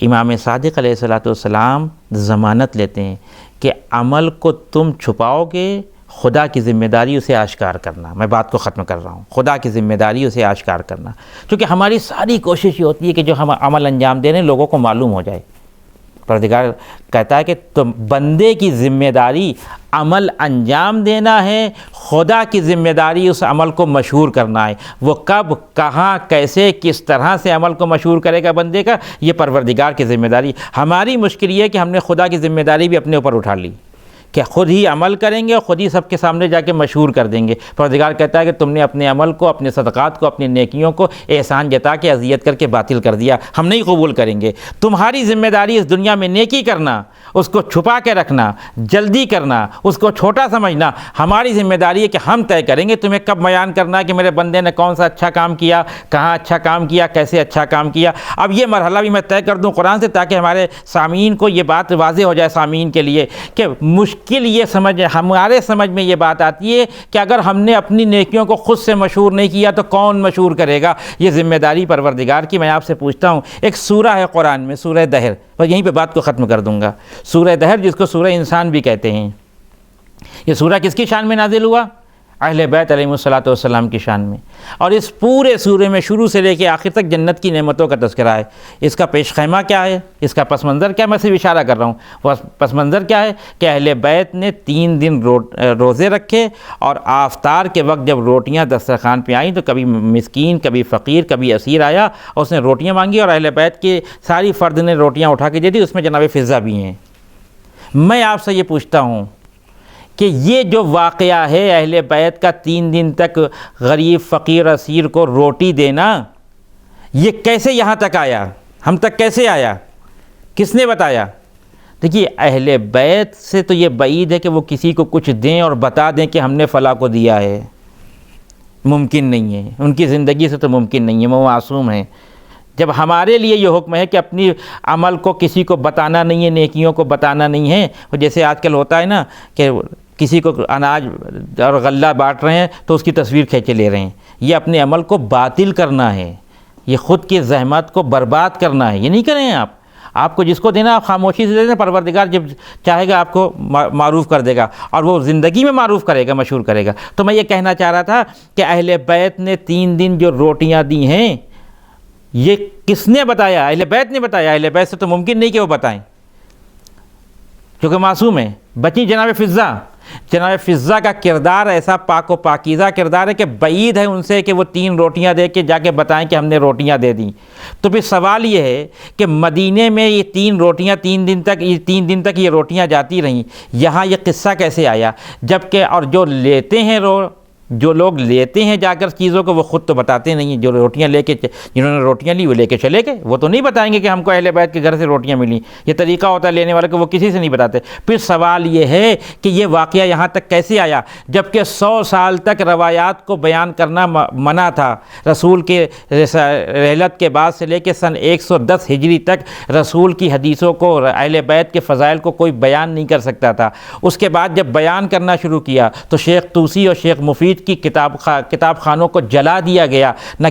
امام صادق علیہ السلام ضمانت لیتے ہیں کہ عمل کو تم چھپاؤ گے، خدا کی ذمہ داری اسے آشکار کرنا۔ میں بات کو ختم کر رہا ہوں، خدا کی ذمہ داری اسے آشکار کرنا، کیونکہ ہماری ساری کوشش یہ ہوتی ہے کہ جو ہم عمل انجام دے رہے ہیں لوگوں کو معلوم ہو جائے۔ پروردگار کہتا ہے کہ تم بندے کی ذمہ داری عمل انجام دینا ہے، خدا کی ذمہ داری اس عمل کو مشہور کرنا ہے۔ وہ کب، کہاں، کیسے، کس طرح سے عمل کو مشہور کرے گا بندے کا، یہ پروردگار کی ذمہ داری۔ ہماری مشکل یہ ہے کہ ہم نے خدا کی ذمہ داری بھی اپنے اوپر اٹھا لی کہ خود ہی عمل کریں گے اور خود ہی سب کے سامنے جا کے مشہور کر دیں گے۔ پروردگار کہتا ہے کہ تم نے اپنے عمل کو، اپنے صدقات کو، اپنی نیکیوں کو احسان جتا کے اذیت کر کے باطل کر دیا، ہم نہیں قبول کریں گے۔ تمہاری ذمہ داری اس دنیا میں نیکی کرنا، اس کو چھپا کے رکھنا، جلدی کرنا، اس کو چھوٹا سمجھنا۔ ہماری ذمہ داری ہے کہ ہم طے کریں گے تمہیں کب بیان کرنا ہے کہ میرے بندے نے کون سا اچھا کام کیا، کہاں اچھا کام کیا، کیسے اچھا کام کیا۔ اب یہ مرحلہ بھی میں طے کر دوں قرآن سے، تاکہ ہمارے سامعین کو یہ بات واضح ہو جائے، سامعین کے لیے، کہ مشکل یہ ہمارے سمجھ میں یہ بات آتی ہے کہ اگر ہم نے اپنی نیکیوں کو خود سے مشہور نہیں کیا تو کون مشہور کرے گا؟ یہ ذمہ داری پروردگار کی۔ میں آپ سے پوچھتا ہوں، ایک سورہ ہے قرآن میں، سورہ دہر، اور یہیں پہ بات کو ختم کر دوں گا۔ سورہ دہر جس کو سورہ انسان بھی کہتے ہیں، یہ سورہ کس کی شان میں نازل ہوا؟ اہل بیت علیہ السلام کی شان میں۔ اور اس پورے سورے میں شروع سے لے کے آخر تک جنت کی نعمتوں کا تذکرہ ہے۔ اس کا پیش خیمہ کیا ہے، اس کا پس منظر کیا ہے؟ میں صرف اشارہ کر رہا ہوں۔ پس منظر کیا ہے کہ اہل بیت نے 3 دن روزے رکھے، اور آفتار کے وقت جب روٹیاں دسترخوان پہ آئیں تو کبھی مسکین، کبھی فقیر، کبھی اسیر آیا اور اس نے روٹیاں مانگی، اور اہل بیت کے ساری فرد نے روٹیاں اٹھا کے دے دی، اس میں جناب فضہ بھی ہیں۔ میں آپ سے یہ پوچھتا ہوں کہ یہ جو واقعہ ہے اہل بیت کا 3 دن تک غریب، فقیر، اسیر کو روٹی دینا، یہ کیسے یہاں تک آیا، ہم تک کیسے آیا، کس نے بتایا؟ دیکھیے، اہل بیت سے تو یہ بعید ہے کہ وہ کسی کو کچھ دیں اور بتا دیں کہ ہم نے فلاں کو دیا ہے، ممکن نہیں ہے، ان کی زندگی سے تو ممکن نہیں ہے، وہ معصوم ہیں۔ جب ہمارے لیے یہ حکم ہے کہ اپنی عمل کو کسی کو بتانا نہیں ہے، نیکیوں کو بتانا نہیں ہے، جیسے آج کل ہوتا ہے نا کہ کسی کو اناج اور غلہ بانٹ رہے ہیں تو اس کی تصویر کھینچے لے رہے ہیں، یہ اپنے عمل کو باطل کرنا ہے، یہ خود کی زحمت کو برباد کرنا ہے، یہ نہیں کریں آپ کو جس کو دینا آپ خاموشی سے دے دیں، پروردگار جب چاہے گا آپ کو معروف کر دے گا، اور وہ زندگی میں معروف کرے گا، مشہور کرے گا۔ تو میں یہ کہنا چاہ رہا تھا کہ اہل بیت نے 3 دن جو روٹیاں دی ہیں، یہ کس نے بتایا؟ اہل بیت نے بتایا۔ اہل بیت سے تو ممکن نہیں کہ وہ بتائیں، کیونکہ معصوم ہیں، بچی جناب فضہ۔ جناب فضہ کا کردار ایسا پاک و پاکیزہ کردار ہے کہ بعید ہے ان سے کہ وہ 3 روٹیاں دے کے جا کے بتائیں کہ ہم نے روٹیاں دے دیں۔ تو پھر سوال یہ ہے کہ مدینے میں یہ 3 روٹیاں 3 دن تک یہ روٹیاں جاتی رہیں، یہاں یہ قصہ کیسے آیا؟ جبکہ اور جو لیتے ہیں جو لوگ لیتے ہیں جا کر چیزوں کو، وہ خود تو بتاتے نہیں ہیں۔ جو روٹیاں جنہوں نے روٹیاں لی وہ لے کے چلے گئے، وہ تو نہیں بتائیں گے کہ ہم کو اہل بیت کے گھر سے روٹیاں ملیں۔ یہ طریقہ ہوتا ہے لینے والے کو، وہ کسی سے نہیں بتاتے۔ پھر سوال یہ ہے کہ یہ واقعہ یہاں تک کیسے آیا، جبکہ 100 سال تک روایات کو بیان کرنا منع تھا۔ رسول کے رحلت کے بعد سے لے کے سن 110 ہجری تک رسول کی حدیثوں کو، اہل بیت کے فضائل کو کوئی بیان نہیں کر سکتا تھا۔ اس کے بعد جب بیان کرنا شروع کیا تو شیخ طوسی اور شیخ مفید کی کتاب خانوں کو جلا دیا گیا، نہ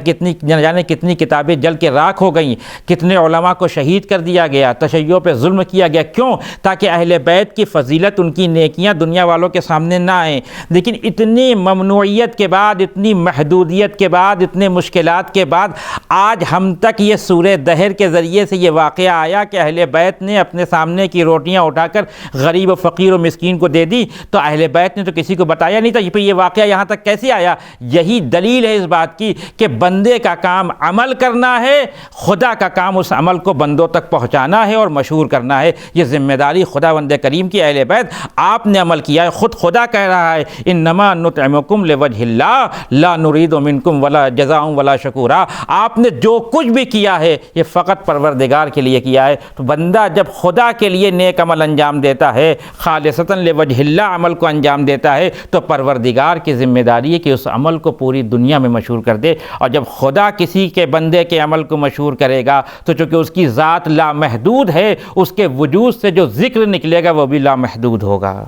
جانے کتنی کتابیں جل کے راکھ ہو گئیں، کتنے علماء کو شہید کر دیا گیا، تشیع پہ ظلم کیا گیا۔ کیوں؟ تاکہ اہل بیت کی فضیلت، ان کی نیکیاں دنیا والوں کے سامنے نہ آئیں۔ لیکن اتنی ممنوعیت کے بعد، اتنی محدودیت کے بعد، اتنے مشکلات کے بعد آج ہم تک یہ سورہ دہر کے ذریعے سے یہ واقعہ آیا کہ اہل بیت نے اپنے سامنے کی روٹیاں اٹھا کر غریب و فقیر و مسکین کو دے دی، تو اہل بیت نے تو کسی کو بتایا نہیں تھا۔ پھر یہ واقعہ یہاں تک کیسے آیا؟ یہی دلیل ہے اس بات کی کہ بندے کا کام عمل کرنا ہے، خدا کا کام اس عمل کو بندوں تک پہنچانا ہے اور مشہور کرنا ہے۔ یہ ذمہ داری خداوند کریم کی۔ اہل بیت آپ نے عمل کیا ہے، خود خدا کہہ رہا ہے انما نطعمکم لوجہ اللہ لا نرید منکم ولا جزاء ولا شکورا۔ آپ نے جو کچھ بھی کیا ہے یہ فقط پروردگار کے لیے کیا ہے۔ تو بندہ جب خدا کے لیے نیک عمل انجام دیتا ہے، خالصتاً لوجہ اللہ عمل کو انجام دیتا ہے، تو پروردگار کی ذمہ داری ہے کہ اس عمل کو پوری دنیا میں مشہور کر دے۔ اور جب خدا کسی کے بندے کے عمل کو مشہور کرے گا تو چونکہ اس کی ذات لامحدود ہے، اس کے وجود سے جو ذکر نکلے گا وہ بھی لامحدود ہوگا۔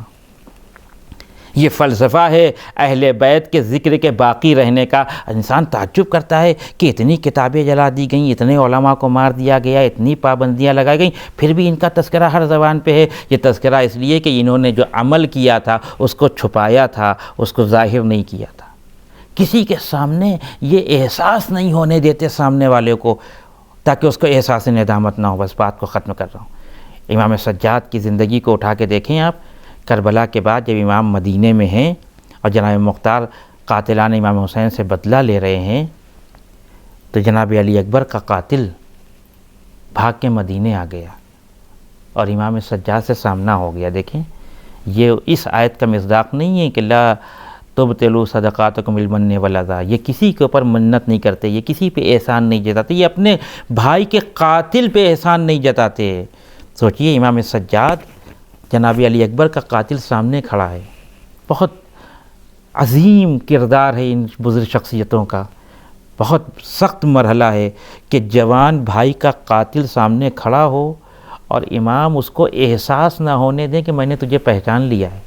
یہ فلسفہ ہے اہل بیت کے ذکر کے باقی رہنے کا۔ انسان تعجب کرتا ہے کہ اتنی کتابیں جلا دی گئیں، اتنے علماء کو مار دیا گیا، اتنی پابندیاں لگائی گئیں، پھر بھی ان کا تذکرہ ہر زبان پہ ہے۔ یہ تذکرہ اس لیے کہ انہوں نے جو عمل کیا تھا اس کو چھپایا تھا، اس کو ظاہر نہیں کیا تھا۔ کسی کے سامنے یہ احساس نہیں ہونے دیتے سامنے والے کو، تاکہ اس کو احساس ندامت نہ ہو۔ بس بات کو ختم کر رہا ہوں۔ امام سجاد کی زندگی کو اٹھا کے دیکھیں آپ۔ کربلا کے بعد جب امام مدینے میں ہیں اور جناب مختار قاتلان امام حسین سے بدلہ لے رہے ہیں، تو جناب علی اکبر کا قاتل بھاگ کے مدینے آ گیا اور امام سجاد سے سامنا ہو گیا۔ دیکھیں یہ اس آیت کا مصداق نہیں ہے کہ لا تبطلوا صدقاتکم بالمن والاذی، یہ کسی کے اوپر منت نہیں کرتے، یہ کسی پہ احسان نہیں جتاتے، یہ اپنے بھائی کے قاتل پہ احسان نہیں جتاتے۔ سوچئے امام سجاد جناب علی اکبر کا قاتل سامنے کھڑا ہے، بہت عظیم کردار ہے ان بزرگ شخصیتوں کا، بہت سخت مرحلہ ہے کہ جوان بھائی کا قاتل سامنے کھڑا ہو اور امام اس کو احساس نہ ہونے دیں کہ میں نے تجھے پہچان لیا ہے۔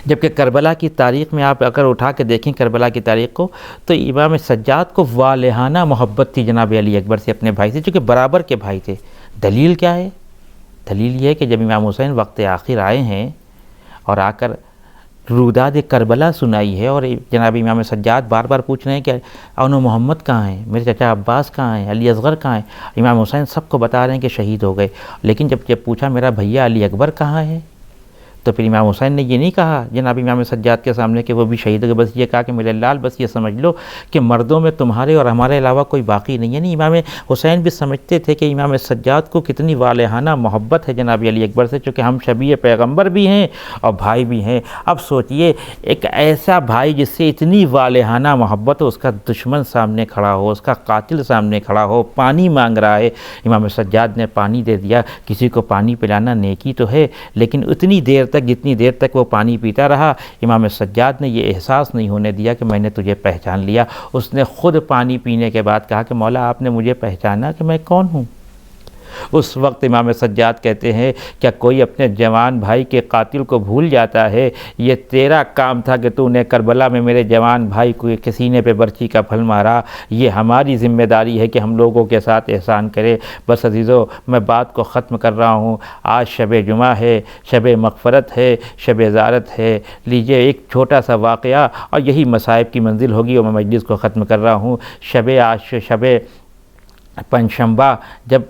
جبکہ کربلا کی تاریخ میں آپ اگر اٹھا کے دیکھیں کربلا کی تاریخ کو، تو امام سجاد کو والہانہ محبت تھی جناب علی اکبر سے، اپنے بھائی سے، چونکہ برابر کے بھائی تھے۔ دلیل کیا ہے؟ دلیل یہ ہے کہ جب امام حسین وقت آخر آئے ہیں اور آ کر روداد کربلا سنائی ہے، اور جناب امام سجاد بار بار پوچھ رہے ہیں کہ اون و محمد کہاں ہیں، میرے چچا عباس کہاں ہیں، علی اصغر کہاں ہیں، امام حسین سب کو بتا رہے ہیں کہ شہید ہو گئے۔ لیکن جب پوچھا میرا بھیا علی اکبر کہاں ہے، تو پھر امام حسین نے یہ نہیں کہا جناب امام سجاد کے سامنے کہ وہ بھی شہید ہو گئے، بس یہ کہا کہ میرے لال بس یہ سمجھ لو کہ مردوں میں تمہارے اور ہمارے علاوہ کوئی باقی نہیں ہے۔ نہیں، امام حسین بھی سمجھتے تھے کہ امام سجاد کو کتنی والہانہ محبت ہے جناب علی اکبر سے، چونکہ ہم شبیہ پیغمبر بھی ہیں اور بھائی بھی ہیں۔ اب سوچئے ایک ایسا بھائی جس سے اتنی والہانہ محبت ہو، اس کا دشمن سامنے کھڑا ہو، اس کا قاتل سامنے کھڑا ہو، پانی مانگ رہا ہے، امام سجاد نے پانی دے دیا۔ کسی کو پانی پلانا نیکی تو ہے، لیکن اتنی دیر تک جتنی دیر تک وہ پانی پیتا رہا، امام سجاد نے یہ احساس نہیں ہونے دیا کہ میں نے تجھے پہچان لیا۔ اس نے خود پانی پینے کے بعد کہا کہ مولا آپ نے مجھے پہچانا کہ میں کون ہوں؟ اس وقت امام سجاد کہتے ہیں کیا کوئی اپنے جوان بھائی کے قاتل کو بھول جاتا ہے؟ یہ تیرا کام تھا کہ تو نے کربلا میں میرے جوان بھائی کو کے سینے پہ برچی کا پھل مارا۔ یہ ہماری ذمہ داری ہے کہ ہم لوگوں کے ساتھ احسان کرے۔ بس عزیزو، میں بات کو ختم کر رہا ہوں۔ آج شب جمعہ ہے، شب مغفرت ہے، شب زیارت ہے۔ لیجئے ایک چھوٹا سا واقعہ اور یہی مصائب کی منزل ہوگی، اور میں مجلس کو ختم کر رہا ہوں۔ شب پنجشنبہ جب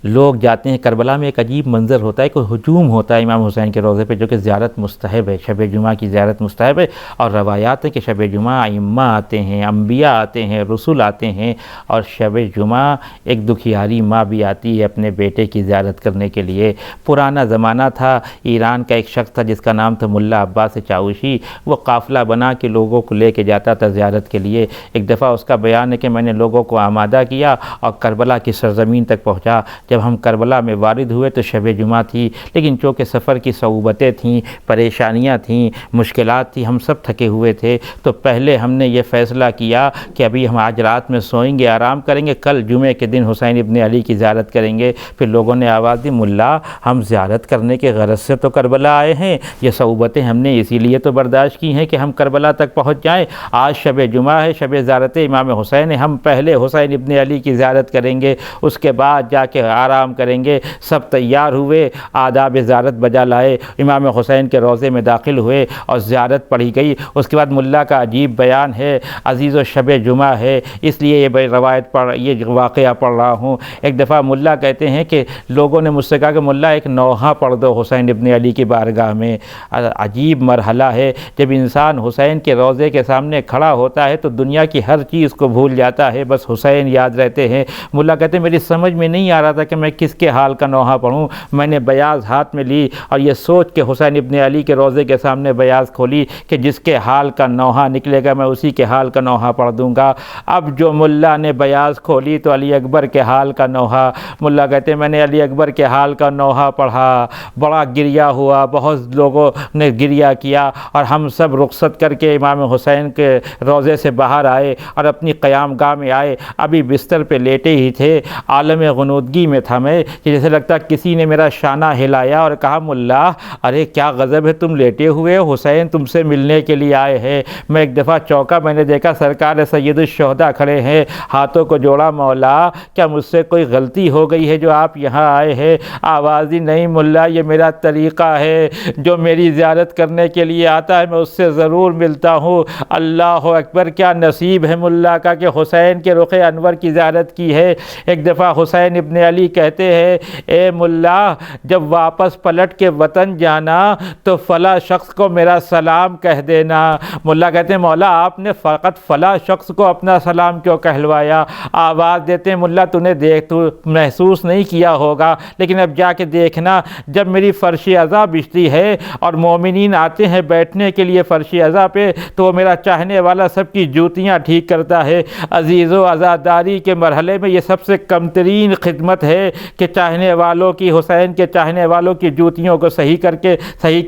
لوگ جاتے ہیں کربلا میں، ایک عجیب منظر ہوتا ہے، کوئی ہجوم ہوتا ہے امام حسین کے روضے پہ، جو کہ زیارت مستحب ہے، شب جمعہ کی زیارت مستحب ہے، اور روایات ہیں کہ شب جمعہ ائمہ آتے ہیں، انبیاء آتے ہیں، رسول آتے ہیں، اور شب جمعہ ایک دکھیاری ماں بھی آتی ہے اپنے بیٹے کی زیارت کرنے کے لیے۔ پرانا زمانہ تھا، ایران کا ایک شخص تھا جس کا نام تھا ملا عباس چاوشی، وہ قافلہ بنا کے لوگوں کو لے کے جاتا تھا زیارت کے لیے۔ ایک دفعہ اس کا بیان ہے کہ میں نے لوگوں کو آمادہ کیا اور کربلا کی سرزمین تک پہنچا۔ جب ہم کربلا میں وارد ہوئے تو شب جمعہ تھی، لیکن چونکہ سفر کی صعوبتیں تھیں، پریشانیاں تھیں، مشکلات تھیں، ہم سب تھکے ہوئے تھے، تو پہلے ہم نے یہ فیصلہ کیا کہ ابھی ہم آج رات میں سوئیں گے، آرام کریں گے، کل جمعے کے دن حسین ابن علی کی زیارت کریں گے۔ پھر لوگوں نے آواز دی، ملا ہم زیارت کرنے کے غرض سے تو کربلا آئے ہیں، یہ صعوبتیں ہم نے اسی لیے تو برداشت کی ہیں کہ ہم کربلا تک پہنچ جائیں۔ آج شب جمعہ ہے، شب زیارت امام حسین ہے، ہم پہلے حسین ابن علی کی زیارت کریں گے، اس کے بعد جا کے آرام کریں گے۔ سب تیار ہوئے، آداب زیارت بجا لائے، امام حسین کے روضے میں داخل ہوئے اور زیارت پڑھی گئی۔ اس کے بعد ملا کا عجیب بیان ہے، عزیز و شب جمعہ ہے اس لیے یہ روایت یہ واقعہ پڑھ رہا ہوں۔ ایک دفعہ ملا کہتے ہیں کہ لوگوں نے مجھ سے کہا کہ ملا ایک نوحہ پڑھ دو حسین ابن علی کی بارگاہ میں۔ عجیب مرحلہ ہے، جب انسان حسین کے روضے کے سامنے کھڑا ہوتا ہے تو دنیا کی ہر چیز کو بھول جاتا ہے، بس حسین یاد رہتے ہیں۔ ملا کہتے ہیں میری سمجھ میں نہیں آ رہا تھا کہ میں کس کے حال کا نوحہ پڑھوں، میں نے بیاض ہاتھ میں لی اور یہ سوچ کے حسین ابن علی کے روضے کے سامنے بیاض کھولی کہ جس کے حال کا نوحہ نکلے گا میں اسی کے حال کا نوحہ پڑھ دوں گا۔ اب جو ملا نے بیاض کھولی تو علی اکبر کے حال کا نوحہ، ملا کہتے ہیں میں نے علی اکبر کے حال کا نوحہ پڑھا، بڑا گریہ ہوا، بہت لوگوں نے گریہ کیا، اور ہم سب رخصت کر کے امام حسین کے روضے سے باہر آئے اور اپنی قیام گاہ میں آئے۔ ابھی بستر پہ لیٹے ہی تھے، عالم غنودگی میں تھا میں، کہ جیسے لگتا کسی نے میرا شانہ ہلایا اور کہا ملا ارے کیا غضب ہے، تم لیٹے ہوئے ہو، حسین تم سے ملنے کے لیے آئے ہیں۔ میں ایک دفعہ چوکا، میں نے دیکھا سرکار سید الشہداء کھڑے ہیں، ہاتھوں کو جوڑا، مولا کیا مجھ سے کوئی غلطی ہو گئی ہے جو آپ یہاں آئے ہیں؟ آواز دی نہیں ملا یہ میرا طریقہ ہے، جو میری زیارت کرنے کے لیے آتا ہے میں اس سے ضرور ملتا ہوں۔ اللہ اکبر، کیا نصیب ہے ملا کا کہ حسین کے رخ انور کی زیارت کی ہے۔ ایک دفعہ حسین ابن علی کہتے ہیں اے ملا جب واپس پلٹ کے وطن جانا تو فلاں شخص کو میرا سلام کہہ دینا۔ ملا کہتے ہیں مولا آپ نے فقط فلاں شخص کو اپنا سلام کیوں کہلوایا؟ آواز دیتے ہیں ملا تو محسوس نہیں کیا ہوگا، لیکن اب جا کے دیکھنا، جب میری فرش عزا بچتی ہے اور مومنین آتے ہیں بیٹھنے کے لیے فرش عزا پہ تو وہ میرا چاہنے والا سب کی جوتیاں ٹھیک کرتا ہے۔ عزیز و عزاداری کے مرحلے میں یہ سب سے کم ترین خدمت ہے کہ چاہنے والوں کی، حسین کے چاہنے والوں کی جوتیوں کو صحیح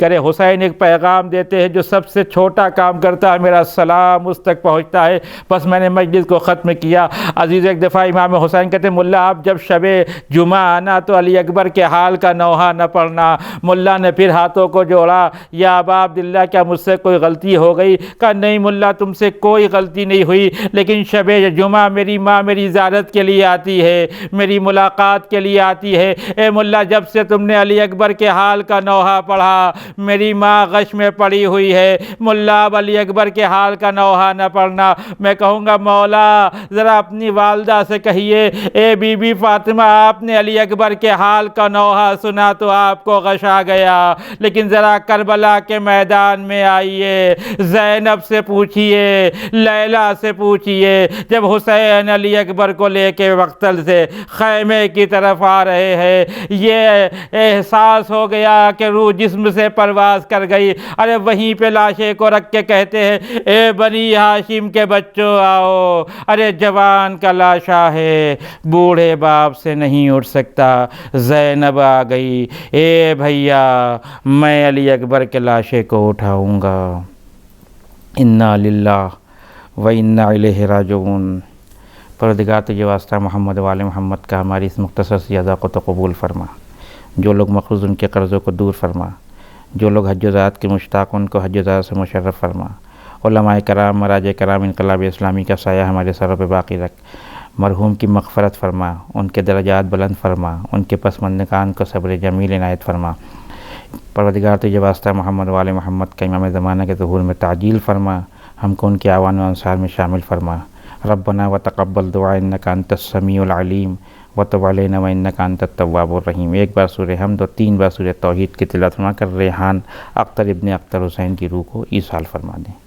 کرے۔ حسین ایک پیغام دیتے ہیں جو سب سے چھوٹا کام کرتا ہے، میرا سلام اس تک پہنچتا ہے۔ بس میں نے مجلس کو ختم کیا۔ عزیز ایک دفعہ امام حسین کہتے ہیں ملا آپ جب شب جمعہ آنا تو علی اکبر کے حال کا نوحہ نہ پڑھنا۔ ملا نے پھر ہاتھوں کو جوڑا، یا ابا عبداللہ کیا مجھ سے کوئی غلطی ہو گئی؟ کہا نہیں ملا تم سے کوئی غلطی نہیں ہوئی، لیکن شب جمعہ میری ماں میری زیارت کے لیے آتی ہے، میری ملاقات کے لیے آتی ہے۔ اے ملا جب سے تم نے علی اکبر کے حال کا نوحہ پڑھا میری ماں غش میں پڑی ہوئی ہے، ملا اب علی اکبر کے حال کا نوحہ نہ پڑھنا۔ میں کہوں گا مولا ذرا اپنی والدہ سے کہیے اے بی بی فاطمہ آپ نے علی اکبر کے حال کا نوحہ سنا تو آپ کو غش آ گیا، لیکن ذرا کربلا کے میدان میں آئیے، زینب سے پوچھئے، لیلا سے پوچھئے، جب حسین علی اکبر کو لے کے مقتل سے خیمے کی طرف آ رہے ہیں یہ احساس ہو گیا کہ روح جسم سے پرواز کر گئی۔ ارے وہیں پہ لاشے کو رکھ کے کہتے ہیں اے بنی ہاشم کے بچوں آؤ، ارے جوان کا لاشا ہے بوڑھے باپ سے نہیں اٹھ سکتا۔ زینب آ گئی، اے بھیا میں علی اکبر کے لاشے کو اٹھاؤں گا۔ انا للہ و انا الیہ راجعون۔ پروردگار تجھے واسطہ محمد وآل محمد کا ہماری اس مختصر سی ادا کو تو قبول فرما، جو لوگ مقروض ان کے قرضوں کو دور فرما، جو لوگ حج و زیارت کے مشتاق ان کو حج و زیارت سے مشرف فرما، علماء کرام مراجع کرام انقلاب اسلامی کا سایہ ہمارے سروں پہ باقی رکھ، مرحوم کی مغفرت فرما، ان کے درجات بلند فرما، ان کے پسماندگان کو صبر جمیل عنایت فرما۔ پروردگار تجھے واسطہ محمد وآل محمد کا امام زمانہ کے ظہور میں تعجیل فرما، ہم کو ان کے اعوان و انصار میں شامل فرما۔ ربنا وتقبل دعاء انک انت السمیع العلیم وتب علینا وانک انت التواب الرحیم۔ ایک بار سورہ حمد اور 3 بار سورہ توحید کی تلاوت فرما کر ریحان اختر ابن اختر حسین کی روح کو ایصال فرما دیں۔